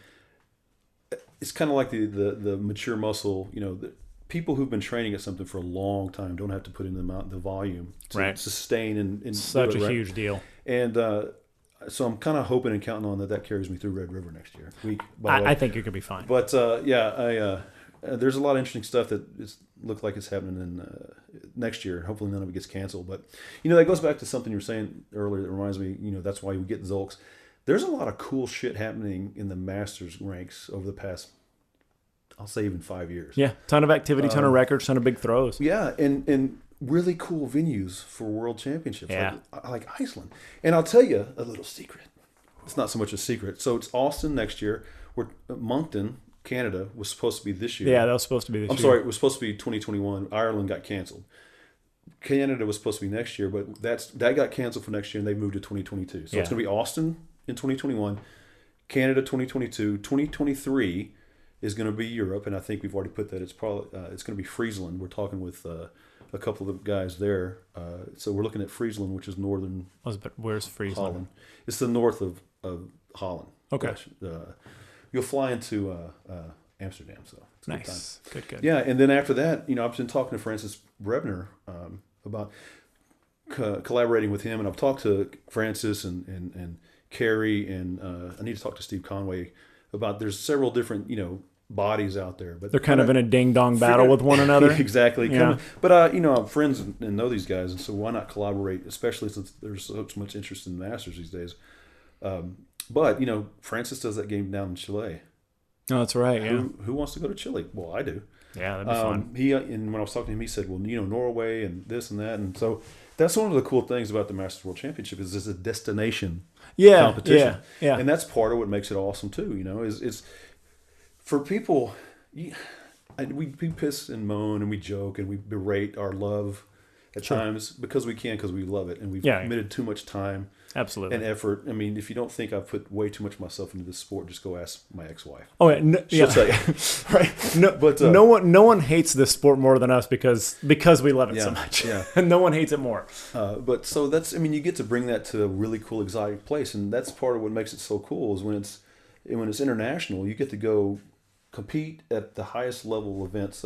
it's kind of like the mature muscle. The people who've been training at something for a long time don't have to put in the volume to sustain and such a huge deal. And so I'm kind of hoping and counting on that carries me through Red River next year. I think it could be fine. But there's a lot of interesting stuff that looks like it's happening in next year. Hopefully none of it gets canceled. But that goes back to something you were saying earlier that reminds me. That's why we get Zolks. There's a lot of cool shit happening in the Masters ranks over the past, I'll say, even 5 years. Yeah, ton of activity, ton of records, ton of big throws. Yeah, and really cool venues for world championships, like Iceland. And I'll tell you a little secret. It's not so much a secret. So it's Austin next year. Moncton, Canada, was supposed to be this year. Yeah, that was supposed to be this year. I'm sorry, it was supposed to be 2021. Ireland got canceled. Canada was supposed to be next year, but that got canceled for next year, and they moved to 2022. So it's going to be Austin in 2021, Canada 2022, 2023 is going to be Europe, and I think we've already put that. It's probably it's going to be Friesland. We're talking with a couple of guys there, so we're looking at Friesland, which is northern. Where's Friesland? Holland. It's the north of Holland. Okay. You'll fly into Amsterdam, so it's nice. Good. Yeah, and then after that, I've been talking to Francis Brebner about collaborating with him, and I've talked to Francis and Carrie, and I need to talk to Steve Conway about. There's several different bodies out there, but they're kind of in a ding dong battle with one another. Exactly. Yeah. But I'm friends and know these guys, and so why not collaborate? Especially since there's so much interest in the Masters these days. But Francis does that game down in Chile. Oh, that's right. Yeah. Who wants to go to Chile? Well, I do. Yeah, that'd be fun. And when I was talking to him, he said, "Well, Norway and this and that," and so that's one of the cool things about the Masters World Championship is it's a destination competition. Yeah. And that's part of what makes it awesome too. Is for people. We piss and moan and we joke and we berate our love at times because we love it and we've committed too much time. Absolutely. And effort. I mean, if you don't think I've put way too much of myself into this sport, just go ask my ex-wife. Oh, yeah. She'll tell you. Right. No, but no one hates this sport more than us because we love it so much. Yeah. And no one hates it more. But so you get to bring that to a really cool, exotic place, and that's part of what makes it so cool is when it's international, you get to go compete at the highest level events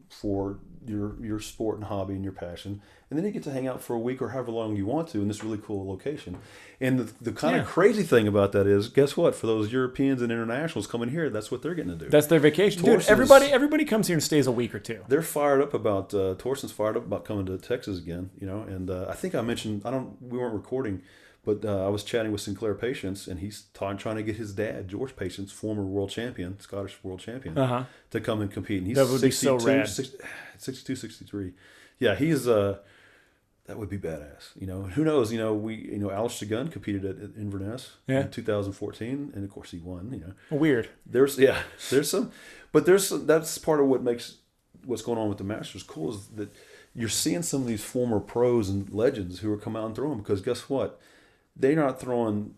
for your sport and hobby and your passion, and then you get to hang out for a week or however long you want to in this really cool location. And the kind of crazy thing about that is, guess what? For those Europeans and internationals coming here, that's what they're getting to do. That's their vacation. Dude, everybody comes here and stays a week or two. They're fired up about Torsten's fired up about coming to Texas again. And I think I mentioned we weren't recording. But I was chatting with Sinclair Patience, and he's trying to get his dad, George Patience, former world champion, Scottish world champion, to come and compete. And he's that would be so rad. 62, 63. Yeah, he's that would be badass. Who knows? Alistair Gunn competed at Inverness in 2014, and of course he won. Weird. There's some, but that's part of what makes what's going on with the Masters cool is that you're seeing some of these former pros and legends who are coming out and throwing because guess what? They're not throwing,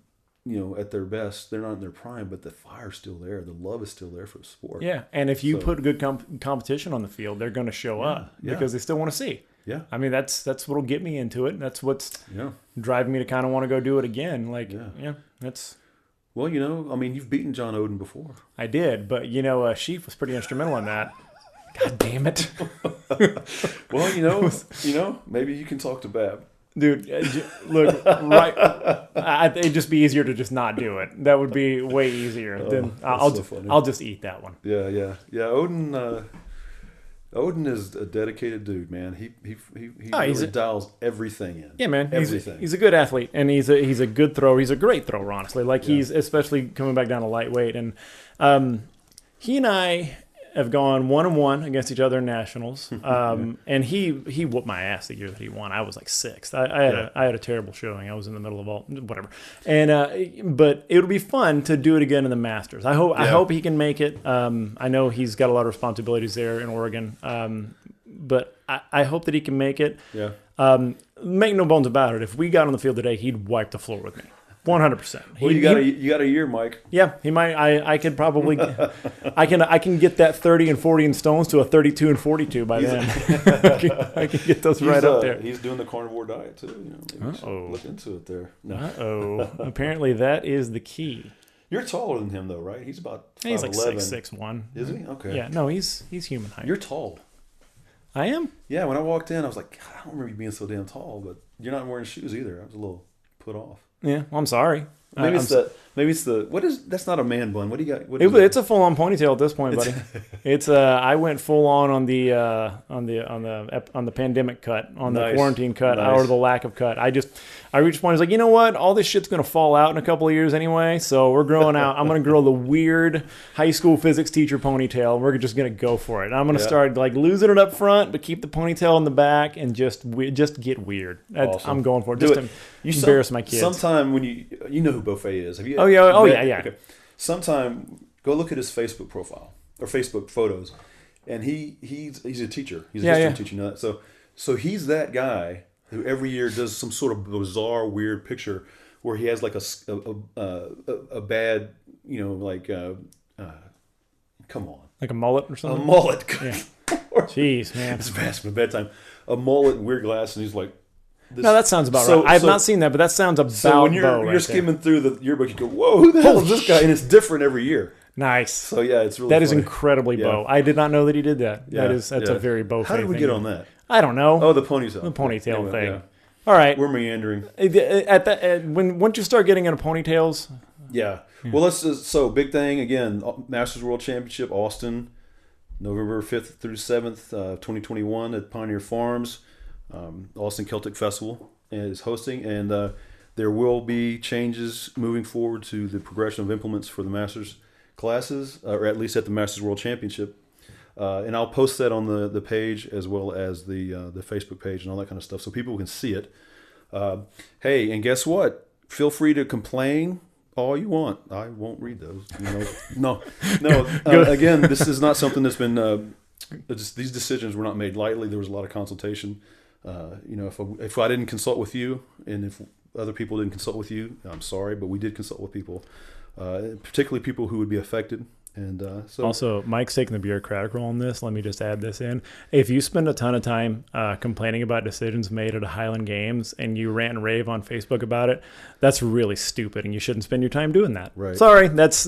at their best. They're not in their prime, but the fire's still there. The love is still there for the sport. Yeah, and if you put good competition on the field, they're going to show up because they still want to see. Yeah. I mean, that's what'll get me into it. That's what's driving me to kind of want to go do it again. That's... Well, you've beaten John Oden before. I did, but, Sheaf was pretty instrumental in that. God damn it. Well, maybe you can talk to Bab. Dude, look, right. It'd just be easier to just not do it. That would be way easier. Then I'll just eat that one. Yeah. Odin is a dedicated dude, man. He really dials everything in. Yeah, man. Everything. He's a good athlete, and he's a good thrower. He's a great thrower, honestly. He's especially coming back down to lightweight, and he and I have gone 1-1 against each other in nationals, and he whooped my ass the year that he won. I was like sixth. I had a terrible showing. I was in the middle of whatever. And but it would be fun to do it again in the Masters. I hope he can make it. I know he's got a lot of responsibilities there in Oregon, but I hope that he can make it. Yeah. Make no bones about it. If we got on the field today, he'd wipe the floor with me. 100%. Well, you got a year, Mike. Yeah, he might. I could probably. I can get that 30 and 40 in stones to a 32 and 42 by then. I can get those right up there. He's doing the carnivore diet too. Maybe look into it there. No. Apparently that is the key. You're taller than him, though, right? He's about 5'11". He's like 6'1". Is he? Okay. Yeah, no, he's human height. You're tall. I am? Yeah, when I walked in, I was like, God, I don't remember you being so damn tall, but you're not wearing shoes either. I was a little put off. Yeah, well, I'm sorry. Maybe it's the what is that's not a man bun. What do you got? It's a full on ponytail at this point, buddy. It's I went full on the pandemic cut, on the quarantine cut, or the lack of cut. I reached a point. I was like, you know what? All this shit's gonna fall out in a couple of years anyway. So we're growing out. I'm gonna grow the weird high school physics teacher ponytail. We're just gonna go for it. I'm gonna start like losing it up front, but keep the ponytail in the back and just get weird. Awesome. I'm going for it. Just to embarrass my kids. Sometime when you know who Buffet is. Have you? Oh yeah. Okay. Sometime go look at his Facebook profile or Facebook photos, and he's a teacher. He's a history teacher. You know that. So he's that guy who every year does some sort of bizarre, weird picture where he has like a bad, come on, like a mullet or something. A mullet. Yeah. Jeez, man, it's past my bedtime. A mullet and weird glasses, and he's like. No, that sounds about right. I have not seen that, but that sounds about so when you're skimming through the yearbook, you go, "Whoa, who the hell is this guy?" And it's different every year. Nice. So yeah, it's really that is incredibly Bo. I did not know that he did that. Yeah. That's a very Bo. How did we get on that? I don't know. Oh, the ponytail. The ponytail anyway, thing. Yeah. All right, we're meandering. Once you start getting into ponytails. Yeah. Well, so big thing again. Masters World Championship, Austin, November 5th through 7th, 2021 at Pioneer Farms, Austin Celtic Festival. Is hosting, and there will be changes moving forward to the progression of implements for the Masters classes, or at least at the Masters World Championship. And I'll post that on the page as well as the Facebook page and all that kind of stuff, so people can see it. Hey, and guess what? Feel free to complain all you want. I won't read those. No. Again, this is not something that's been. These decisions were not made lightly. There was a lot of consultation. If I didn't consult with you, and if other people didn't consult with you, I'm sorry, but we did consult with people, particularly people who would be affected. And also, Mike's taking the bureaucratic role in this. Let me just add this in. If you spend a ton of time complaining about decisions made at a Highland Games and you rant and rave on Facebook about it, that's really stupid, and you shouldn't spend your time doing that. Right. Sorry, that's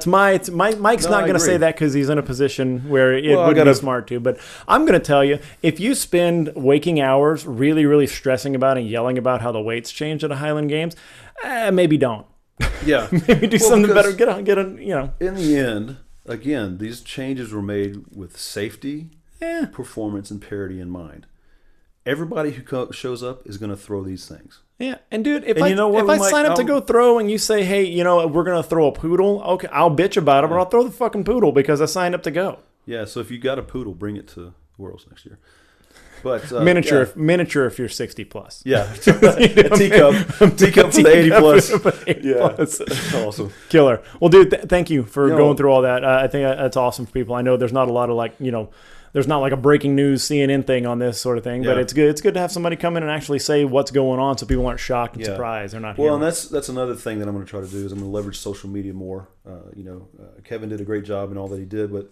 Mike's not going to say that because he's in a position where it would be smart to. But I'm going to tell you, if you spend waking hours really, really stressing about and yelling about how the weights changed at a Highland Games, maybe don't. Yeah, maybe do something better. Get on. In the end, again, these changes were made with safety, performance, and parity in mind. Everybody who shows up is going to throw these things. Yeah, and dude, if I sign up to go throw, and you say, hey, we're going to throw a poodle, okay, I'll bitch about it, but I'll throw the fucking poodle because I signed up to go. Yeah, so if you got a poodle, bring it to Worlds next year. But miniature if you're 60 plus. Yeah, a teacup for the 80 plus. Yeah, that's awesome. Killer. Well, dude, thank you for going through all that. I think that's awesome for people. I know there's not a lot of there's not like a breaking news CNN thing on this sort of thing, but it's good. It's good to have somebody come in and actually say what's going on, so people aren't shocked and surprised. They're not. Well, and that's another thing that I'm going to try to do is I'm going to leverage social media more. Kevin did a great job in all that he did, but.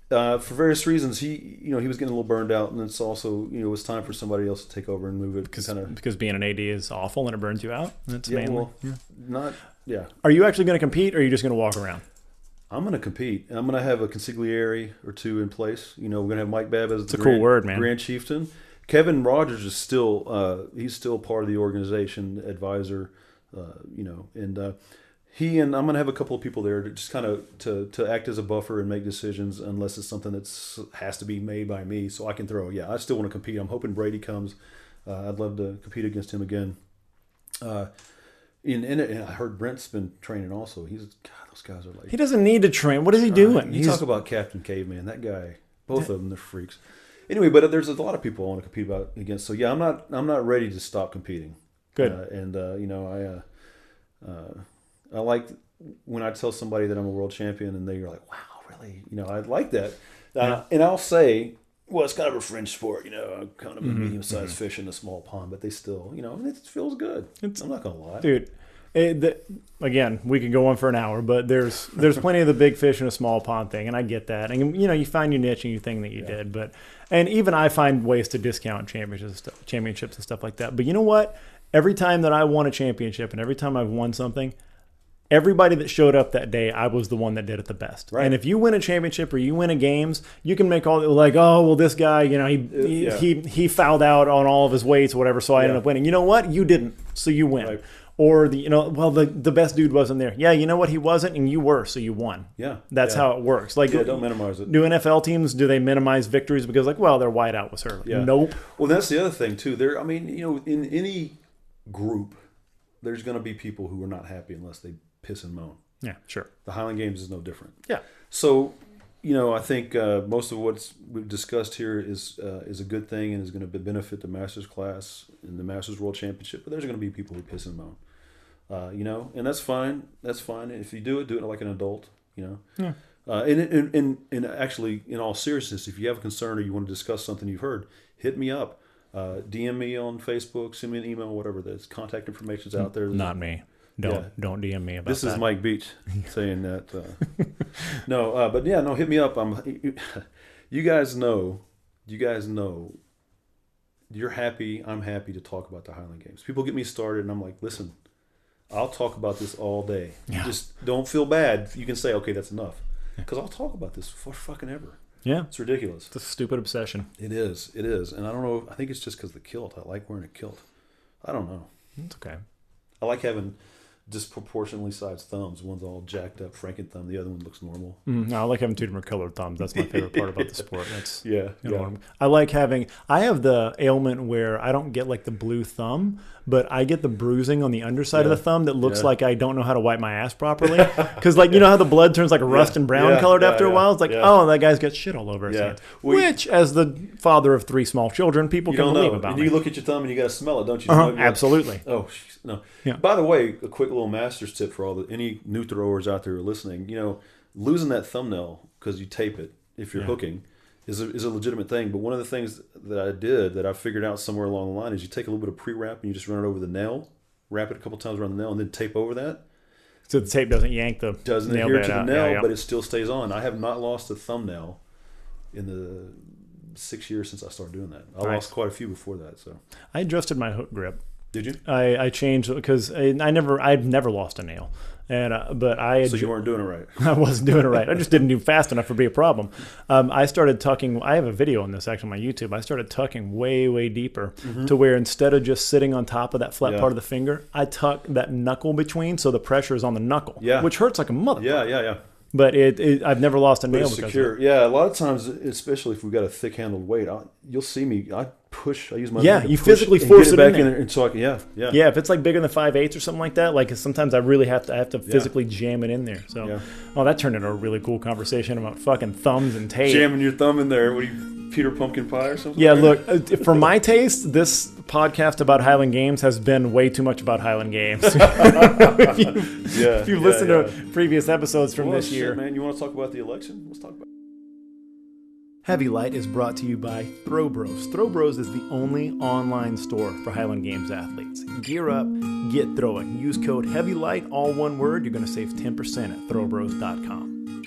For various reasons, he was getting a little burned out, and it's also it was time for somebody else to take over and move it. Because being an AD is awful and it burns you out. That's mainly. Are you actually going to compete, or are you just going to walk around? I'm going to compete. I'm going to have a consigliere or two in place. We're going to have Mike Babb as the Grand Chieftain. Kevin Rogers is still he's still part of the organization, advisor. I'm going to have a couple of people there to just kind of to act as a buffer and make decisions unless it's something that has to be made by me so I can throw. Yeah, I still want to compete. I'm hoping Brady comes. I'd love to compete against him again. And I heard Brent's been training also. Those guys are like... He doesn't need to train. What is he doing? You talk about Captain Caveman. That guy, both of them, they're freaks. Anyway, but there's a lot of people I want to compete against. So yeah, I'm not ready to stop competing. Good. I like when I tell somebody that I'm a world champion and they're like, wow, really? I like that. And I'll say, well, it's kind of a fringe sport. I'm kind of a medium-sized fish in a small pond, but they still, it feels good. I'm not going to lie. Dude, again, we could go on for an hour, but there's plenty of the big fish in a small pond thing, and I get that. And, you find your niche and you think that you did. And even I find ways to discount championships and stuff like that. But you know what? Every time that I won a championship and every time I've won something, everybody that showed up that day, I was the one that did it the best. Right. And if you win a championship or you win a games, you can make all like, oh, well, this guy, you know, he fouled out on all of his weights or whatever, so I ended up winning. You know what? You didn't, so you win. Right. Or the best dude wasn't there. Yeah, you know what? He wasn't, and you were, so you won. Yeah, that's how it works. Like, don't minimize it. Do NFL teams they minimize victories because like, well, their wideout was hurt? Yeah. Nope. Well, that's the other thing too. There, I mean, you know, in any group, there's going to be people who are not happy unless they piss and moan. Yeah, sure. The Highland Games is no different. Yeah. So, you know, I think most of what we've discussed here is a good thing and is going to benefit the Masters class and the Masters World Championship. But there's going to be people who piss and moan. You know, and that's fine. That's fine. And if you do it like an adult. You know. Yeah. And actually, in all seriousness, if you have a concern or you want to discuss something you've heard, hit me up. DM me on Facebook. Send me an email. Whatever. There's contact information's out there. Not me. Don't DM me about this. This is Mike Beach saying that. No, but yeah, no. Hit me up. You guys know. You're happy. I'm happy to talk about the Highland Games. People get me started, and I'm like, listen. I'll talk about this all day. Yeah. Just don't feel bad. You can say, okay, that's enough. Because I'll talk about this for fucking ever. Yeah. It's ridiculous. It's a stupid obsession. It is. And I don't know. I think it's just because of the kilt. I like wearing a kilt. I don't know. It's okay. I like having disproportionately sized thumbs. One's all jacked up, Franken thumb. The other one looks normal. No, I like having two different colored thumbs. That's my favorite part about the sport. That's yeah. I like having. I have the ailment where I don't get like the blue thumb, but I get the bruising on the underside of the thumb that looks like I don't know how to wipe my ass properly. Because like you know how the blood turns like a rust and brown colored after a while. It's like oh that guy's got shit all over his hands. Which, as the father of 3 small children, people can believe about me. You look at your thumb and you got to smell it, don't you? Absolutely. Oh no. Yeah. By the way, a quick little master's tip for any new throwers out there who are listening. You know, losing that thumbnail because you tape it if you're hooking is a legitimate thing. But one of the things that I did that I figured out somewhere along the line is you take a little bit of pre-wrap and you just run it over the nail, wrap it a couple times around the nail, and then tape over that. So the tape doesn't yank the nail adhere to the out. nail, but it still stays on. I have not lost a thumbnail in the 6 years since I started doing that. I lost quite a few before that. So I adjusted my hook grip. Did you? I changed because I've never lost a nail, and but so you weren't doing it right. I wasn't doing it right. I just didn't do fast enough to be a problem. I started tucking. I have a video on this actually on my YouTube. I started tucking way deeper to where instead of just sitting on top of that flat part of the finger, I tuck that knuckle between so the pressure is on the knuckle, which hurts like a motherfucker. Yeah. But I've never lost a nail because secure. Of it. Yeah, a lot of times, especially if we've got a thick-handled weight, you'll see me. I push. I use my you physically force it back in there. And so I can, yeah. If it's like bigger than 5/8 or something like that, like sometimes I really have to physically jam it in there. So, that turned into a really cool conversation about fucking thumbs and tape. Jamming your thumb in there. What are you, Peter Pumpkin Pie or something? Yeah, look, for my taste, this podcast about Highland Games has been way too much about Highland Games. if you've listened to previous episodes from this year. Man, you want to talk about the election? Let's talk about it. Heavy Light is brought to you by Throw Bros. Throw Bros is the only online store for Highland Games athletes. Gear up, get throwing. Use code HEAVYLIGHT, all one word. You're going to save 10% at throwbros.com.